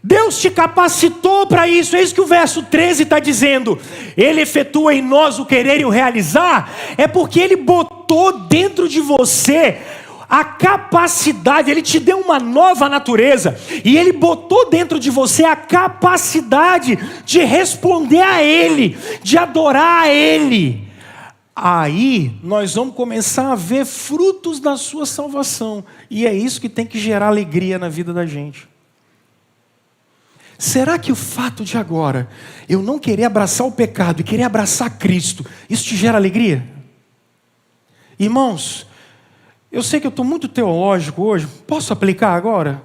S1: Deus te capacitou para isso. É isso que o verso 13 está dizendo. Ele efetua em nós o querer e o realizar. É porque Ele botou dentro de você a capacidade. Ele te deu uma nova natureza. E Ele botou dentro de você a capacidade de responder a Ele, de adorar a Ele. Aí nós vamos começar a ver frutos da sua salvação. E é isso que tem que gerar alegria na vida da gente. Será que o fato de agora eu não querer abraçar o pecado e querer abraçar Cristo, isso te gera alegria? Irmãos, eu sei que eu estou muito teológico hoje. Posso aplicar agora?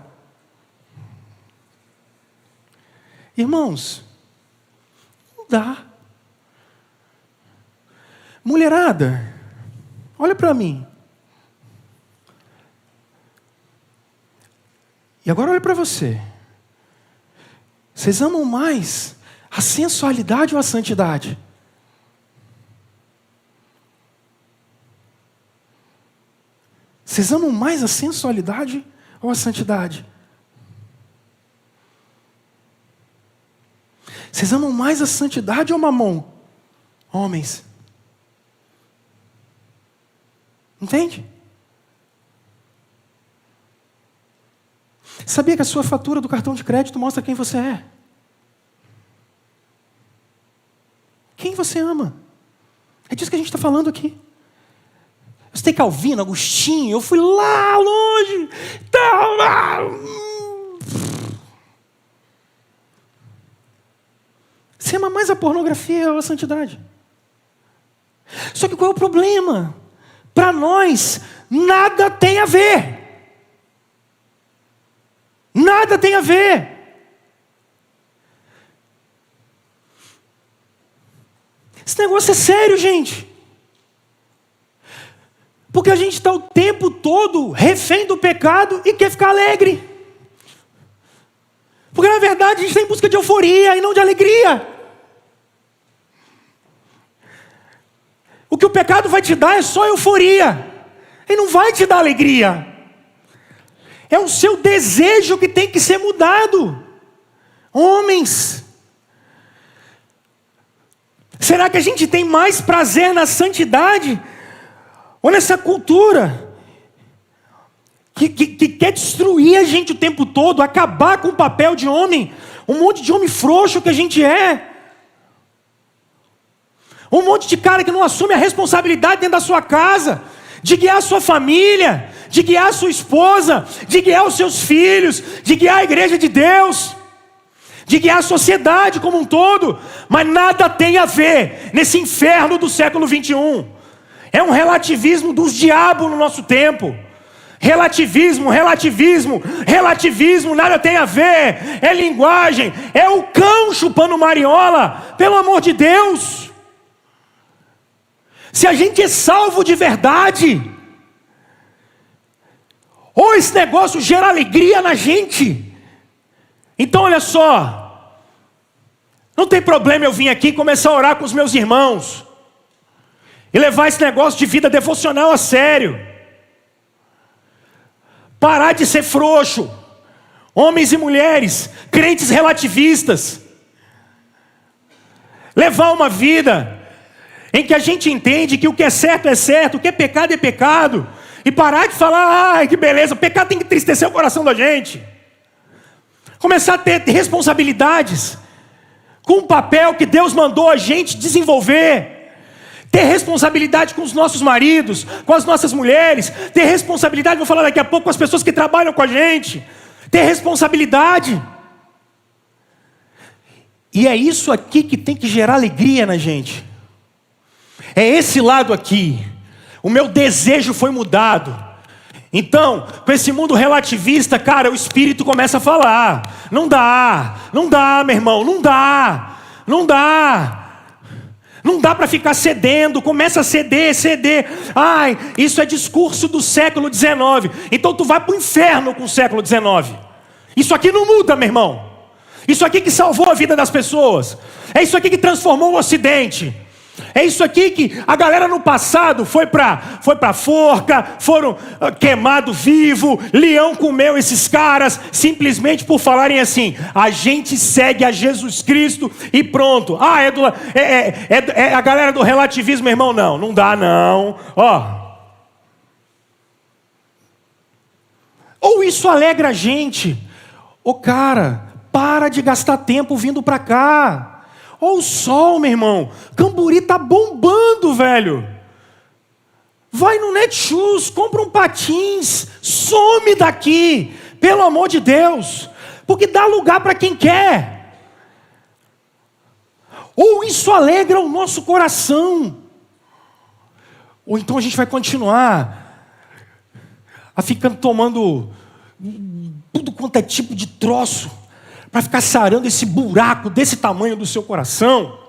S1: Irmãos, não dá. Mulherada, olha para mim. E agora olha para você. Vocês amam mais a sensualidade ou a santidade? Vocês amam mais a sensualidade ou a santidade? Vocês amam mais a santidade ou mamon? Homens. Entende? Sabia que a sua fatura do cartão de crédito mostra quem você é? Quem você ama? É disso que a gente está falando aqui. Eu citei Calvino, Agostinho, eu fui lá longe. Você ama mais a pornografia ou a santidade? Só que qual é o problema? Para nós, nada tem a ver. Nada tem a ver. Esse negócio é sério, gente. Porque a gente está o tempo todo refém do pecado e quer ficar alegre. Porque na verdade a gente está em busca de euforia e não de alegria. O que o pecado vai te dar é só euforia. Ele não vai te dar alegria. É o seu desejo que tem que ser mudado. Homens, será que a gente tem mais prazer na santidade? Ou nessa cultura que quer destruir a gente o tempo todo, acabar com o papel de homem, um monte de homem frouxo que a gente é. Um monte de cara que não assume a responsabilidade dentro da sua casa, de guiar a sua família, de guiar a sua esposa, de guiar os seus filhos, de guiar a igreja de Deus, de guiar a sociedade como um todo, mas nada tem a ver nesse inferno do século 21. É um relativismo dos diabos no nosso tempo. Relativismo, nada tem a ver. É linguagem, é o cão chupando mariola, pelo amor de Deus. Se a gente é salvo de verdade, ou esse negócio gera alegria na gente, então olha só, não tem problema eu vir aqui e começar a orar com os meus irmãos, e levar esse negócio de vida devocional a sério, parar de ser frouxo, homens e mulheres, crentes relativistas, levar uma vida em que a gente entende que o que é certo, o que é pecado, e parar de falar, ai que beleza, o pecado tem que entristecer o coração da gente. Começar a ter responsabilidades, com o papel que Deus mandou a gente desenvolver. Ter responsabilidade com os nossos maridos, com as nossas mulheres, ter responsabilidade, vou falar daqui a pouco, com as pessoas que trabalham com a gente. Ter responsabilidade. E é isso aqui que tem que gerar alegria na gente. É esse lado aqui. O meu desejo foi mudado. Então, com esse mundo relativista, cara, o Espírito começa a falar. Não dá, meu irmão, não dá. Não dá para ficar cedendo, começa a ceder. Ai, isso é discurso do século XIX. Então tu vai para o inferno com o século XIX. Isso aqui não muda, meu irmão. Isso aqui que salvou a vida das pessoas. É isso aqui que transformou o Ocidente. É isso aqui que a galera no passado foi para forca, foram queimados vivos, leão comeu esses caras, simplesmente por falarem assim, a gente segue a Jesus Cristo e pronto. Ah, é a galera do relativismo, meu irmão, não dá não. Ou isso alegra a gente, cara, para de gastar tempo vindo para cá. Olha o sol, meu irmão. Camburi tá bombando, velho. Vai no Netshoes, compra um patins, some daqui, pelo amor de Deus, porque dá lugar para quem quer. Ou isso alegra o nosso coração, ou então a gente vai continuar a ficar tomando tudo quanto é tipo de troço, para ficar sarando esse buraco desse tamanho do seu coração.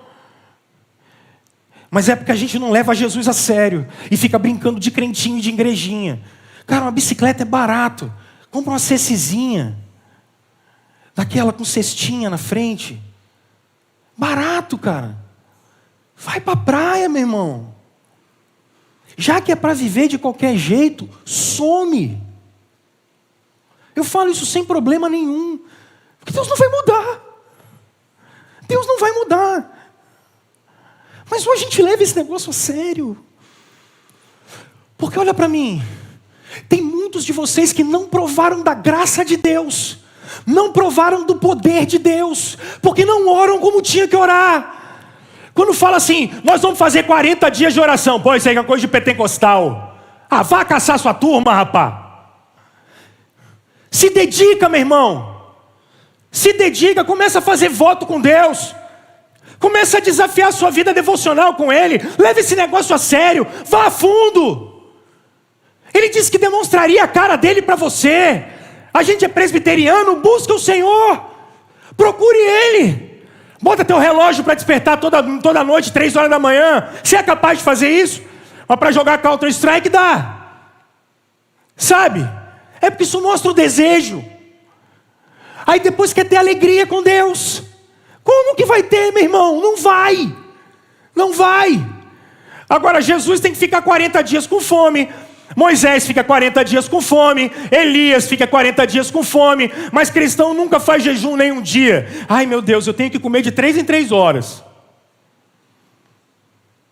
S1: Mas é porque a gente não leva Jesus a sério e fica brincando de crentinho e de igrejinha. Cara, uma bicicleta é barato. Compra uma cecizinha, daquela com cestinha na frente. Barato, cara. Vai pra praia, meu irmão. Já que é para viver de qualquer jeito, some. Eu falo isso sem problema nenhum. Porque Deus não vai mudar. Deus não vai mudar. Mas hoje a gente leva esse negócio a sério. Porque olha para mim. Tem muitos de vocês que não provaram da graça de Deus. Não provaram do poder de Deus. Porque não oram como tinha que orar. Quando fala assim, nós vamos fazer 40 dias de oração. Pô, isso aí é coisa de pentecostal. Ah, vá caçar sua turma, rapaz. Se dedica, meu irmão. Se dedica, começa a fazer voto com Deus. Começa a desafiar a sua vida devocional com Ele. Leve esse negócio a sério. Vá a fundo. Ele disse que demonstraria a cara dele para você. A gente é presbiteriano, busca o Senhor. Procure Ele. Bota teu relógio para despertar toda noite, 3 horas da manhã. Você é capaz de fazer isso? Mas para jogar Counter-Strike dá. Sabe? É porque isso mostra o desejo. Aí depois quer ter alegria com Deus. Como que vai ter, meu irmão? Não vai. Não vai. Agora Jesus tem que ficar 40 dias com fome. Moisés fica 40 dias com fome. Elias fica 40 dias com fome. Mas cristão nunca faz jejum nem um dia. Ai meu Deus, eu tenho que comer de 3 em 3 horas.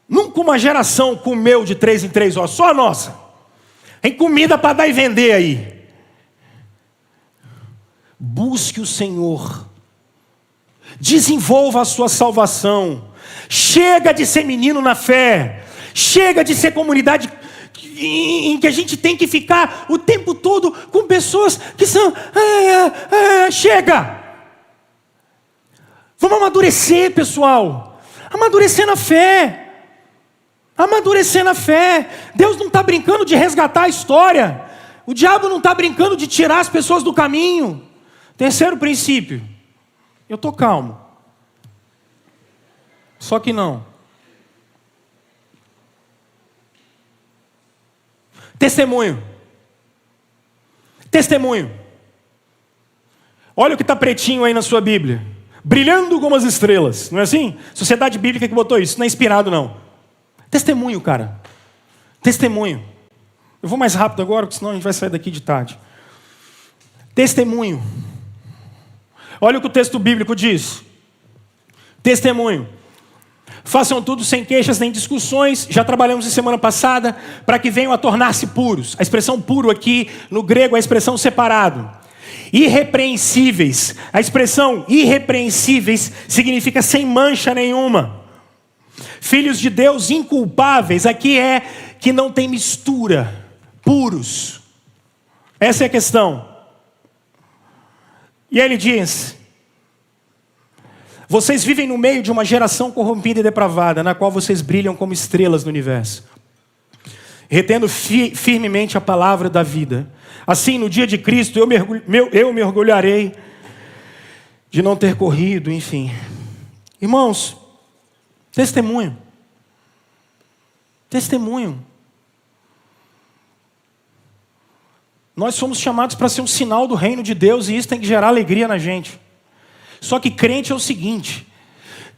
S1: Nunca uma geração comeu de 3 em 3 horas. Só a nossa. Tem comida para dar e vender aí. Busque o Senhor. Desenvolva a sua salvação. Chega de ser menino na fé. Chega de ser comunidade em que a gente tem que ficar o tempo todo com pessoas que são... chega! Vamos amadurecer, pessoal. Amadurecer na fé. Amadurecer na fé. Deus não está brincando de resgatar a história. O diabo não está brincando de tirar as pessoas do caminho. Terceiro princípio. Eu estou calmo. Só que não. Testemunho. Testemunho. Olha o que está pretinho aí na sua Bíblia. Brilhando como as estrelas. Não é assim? Sociedade Bíblica que botou isso. Não é inspirado, não. Testemunho, cara. Testemunho. Eu vou mais rápido agora, porque senão a gente vai sair daqui de tarde. Testemunho. Olha o que o texto bíblico diz. Testemunho. Façam tudo sem queixas nem discussões. Já trabalhamos em semana passada. Para que venham a tornar-se puros. A expressão puro aqui no grego é a expressão separado. Irrepreensíveis. A expressão irrepreensíveis significa sem mancha nenhuma. Filhos de Deus inculpáveis. Aqui é que não tem mistura. Puros. Essa é a questão. E ele diz: vocês vivem no meio de uma geração corrompida e depravada, na qual vocês brilham como estrelas no universo, retendo firmemente a palavra da vida. Assim, no dia de Cristo, eu me orgulharei de não ter corrido, enfim. Irmãos, testemunho. Testemunho. Nós somos chamados para ser um sinal do reino de Deus, e isso tem que gerar alegria na gente. Só que crente é o seguinte: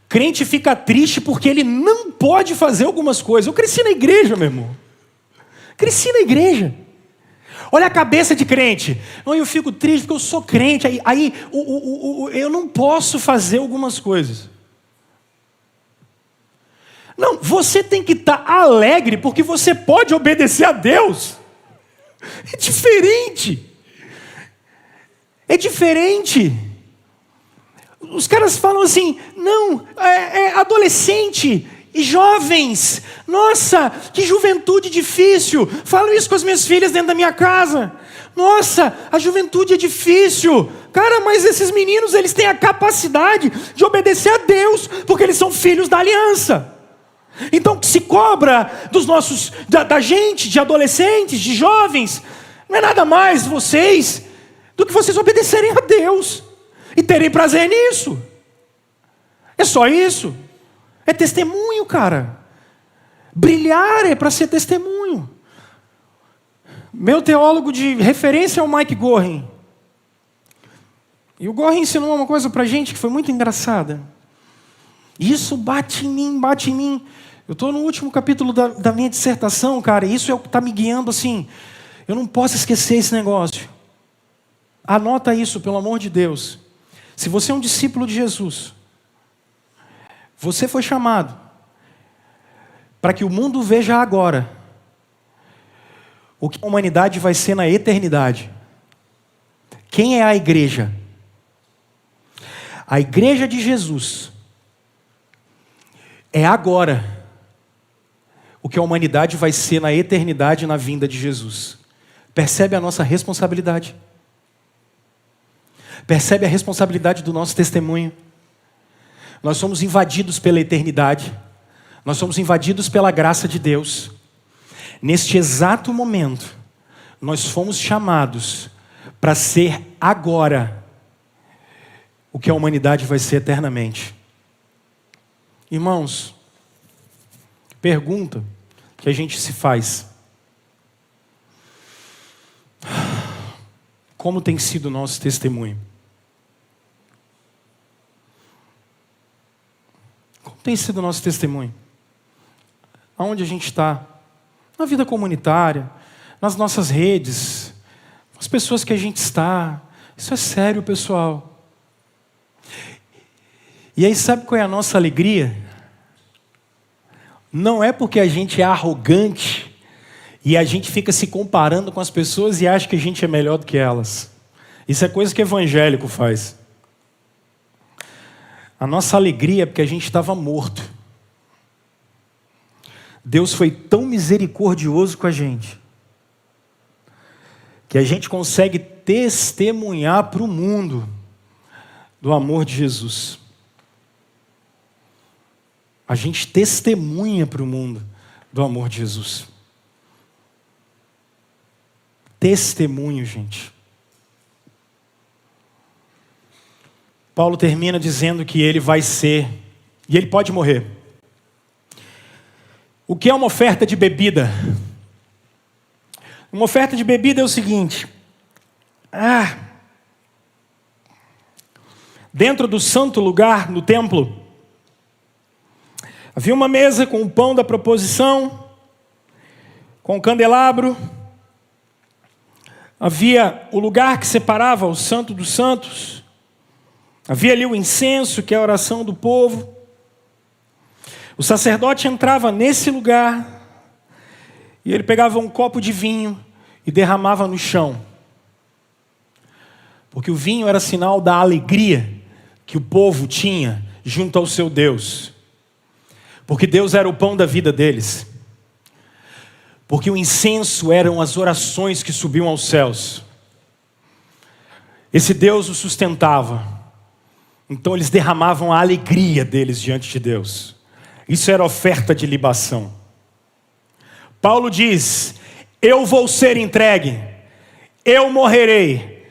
S1: crente fica triste porque ele não pode fazer algumas coisas. Eu cresci na igreja, meu irmão. Cresci na igreja. Olha a cabeça de crente. Eu fico triste porque eu sou crente. Aí eu não posso fazer algumas coisas. Não, você tem que estar alegre porque você pode obedecer a Deus. É diferente. É diferente. Os caras falam assim: não, adolescente e jovens. Nossa, que juventude difícil. Falo isso com as minhas filhas dentro da minha casa. Nossa, a juventude é difícil. Cara, mas esses meninos, eles têm a capacidade de obedecer a Deus, porque eles são filhos da aliança. Então, o que se cobra dos nossos, da gente, de adolescentes, de jovens, não é nada mais vocês do que vocês obedecerem a Deus e terem prazer nisso. É só isso. É testemunho, cara. Brilhar é para ser testemunho. Meu teólogo de referência é o Mike Gorin. E o Gorin ensinou uma coisa para a gente que foi muito engraçada. Isso bate em mim, bate em mim. Eu estou no último capítulo da minha dissertação, cara, e isso é o que está me guiando assim. Eu não posso esquecer esse negócio. Anota isso, pelo amor de Deus. Se você é um discípulo de Jesus, você foi chamado para que o mundo veja agora o que a humanidade vai ser na eternidade. Quem é a igreja? A igreja de Jesus é agora o que a humanidade vai ser na eternidade, na vinda de Jesus. Percebe a nossa responsabilidade? Percebe a responsabilidade do nosso testemunho? Nós somos invadidos pela eternidade. Nós somos invadidos pela graça de Deus. Neste exato momento, nós fomos chamados para ser agora o que a humanidade vai ser eternamente. Irmãos, pergunta que a gente se faz: como tem sido o nosso testemunho? Como tem sido o nosso testemunho? Aonde a gente está? Na vida comunitária, nas nossas redes, as pessoas que a gente está. Isso é sério, pessoal. E aí, sabe qual é a nossa alegria? Não é porque a gente é arrogante e a gente fica se comparando com as pessoas e acha que a gente é melhor do que elas. Isso é coisa que evangélico faz. A nossa alegria é porque a gente estava morto. Deus foi tão misericordioso com a gente que a gente consegue testemunhar para o mundo do amor de Jesus. A gente testemunha para o mundo do amor de Jesus. Testemunho, gente. Paulo termina dizendo que ele vai ser, e ele pode morrer. O que é uma oferta de bebida? Uma oferta de bebida é o seguinte: dentro do santo lugar, no templo, havia uma mesa com o pão da proposição, com o candelabro. Havia o lugar que separava o santo dos santos. Havia ali o incenso, que é a oração do povo. O sacerdote entrava nesse lugar e ele pegava um copo de vinho e derramava no chão. Porque o vinho era sinal da alegria que o povo tinha junto ao seu Deus. Porque Deus era o pão da vida deles. Porque o incenso eram as orações que subiam aos céus. Esse Deus os sustentava. Então eles derramavam a alegria deles diante de Deus. Isso era oferta de libação. Paulo diz: eu vou ser entregue, eu morrerei.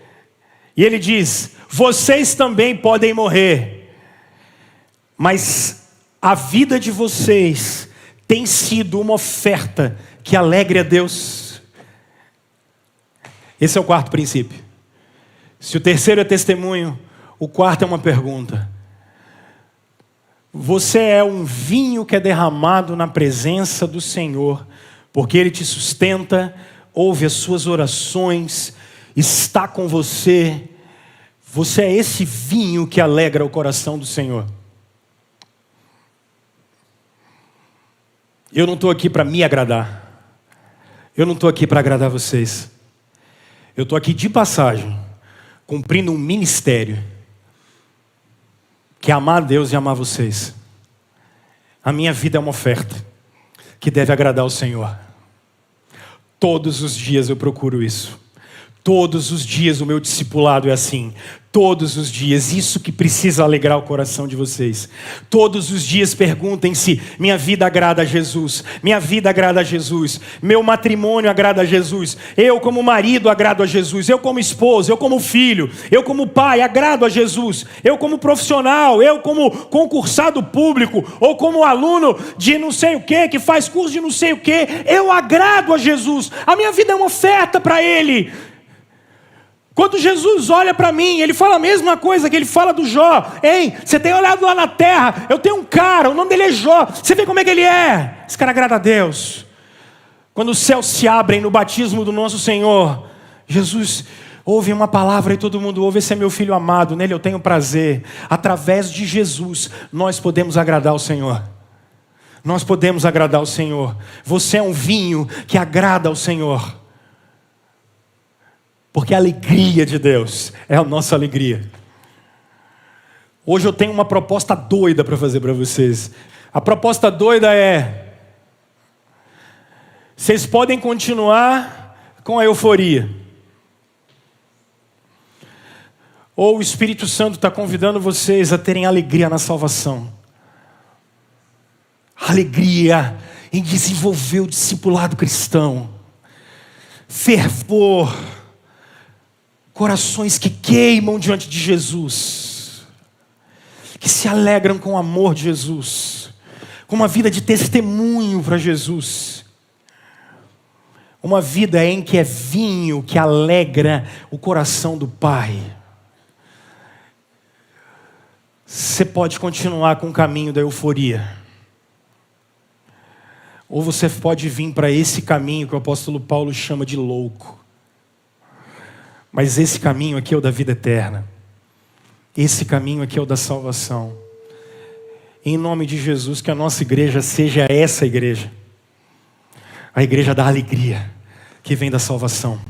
S1: E ele diz: vocês também podem morrer, mas a vida de vocês tem sido uma oferta que alegre a Deus. Esse é o quarto princípio. Se o terceiro é testemunho, o quarto é uma pergunta. Você é um vinho que é derramado na presença do Senhor, porque Ele te sustenta, ouve as suas orações, está com você. Você é esse vinho que alegra o coração do Senhor. Eu não estou aqui para me agradar. Eu não estou aqui para agradar vocês. Eu estou aqui de passagem, cumprindo um ministério, que é amar a Deus e amar vocês. A minha vida é uma oferta que deve agradar ao Senhor. Todos os dias eu procuro isso. Todos os dias o meu discipulado é assim. Todos os dias, isso que precisa alegrar o coração de vocês. Todos os dias perguntem-se: minha vida agrada a Jesus? Minha vida agrada a Jesus? Meu matrimônio agrada a Jesus? Eu como marido agrado a Jesus? Eu como esposa, eu como filho, eu como pai agrado a Jesus? Eu como profissional, eu como concursado público, ou como aluno de não sei o que faz curso de não sei o que, eu agrado a Jesus? A minha vida é uma oferta para Ele. Quando Jesus olha para mim, Ele fala a mesma coisa que Ele fala do Jó. Ei, você tem olhado lá na terra, eu tenho um cara, o nome dele é Jó. Você vê como é que ele é? Esse cara agrada a Deus. Quando os céus se abrem no batismo do nosso Senhor, Jesus ouve uma palavra e todo mundo ouve: esse é meu filho amado, nele eu tenho prazer. Através de Jesus, nós podemos agradar ao Senhor. Nós podemos agradar ao Senhor. Você é um vinho que agrada ao Senhor. Porque a alegria de Deus é a nossa alegria. Hoje eu tenho uma proposta doida para fazer para vocês. A proposta doida é: vocês podem continuar com a euforia, ou o Espírito Santo está convidando vocês a terem alegria na salvação. Alegria em desenvolver o discipulado cristão. Fervor. Corações que queimam diante de Jesus, que se alegram com o amor de Jesus. com uma vida de testemunho para Jesus. Uma vida em que é vinho que alegra o coração do Pai. Você pode continuar com o caminho da euforia. Ou você pode vir para esse caminho que o apóstolo Paulo chama de louco. Mas esse caminho aqui é o da vida eterna. Esse caminho aqui é o da salvação. Em nome de Jesus, que a nossa igreja seja essa igreja. A igreja da alegria, que vem da salvação.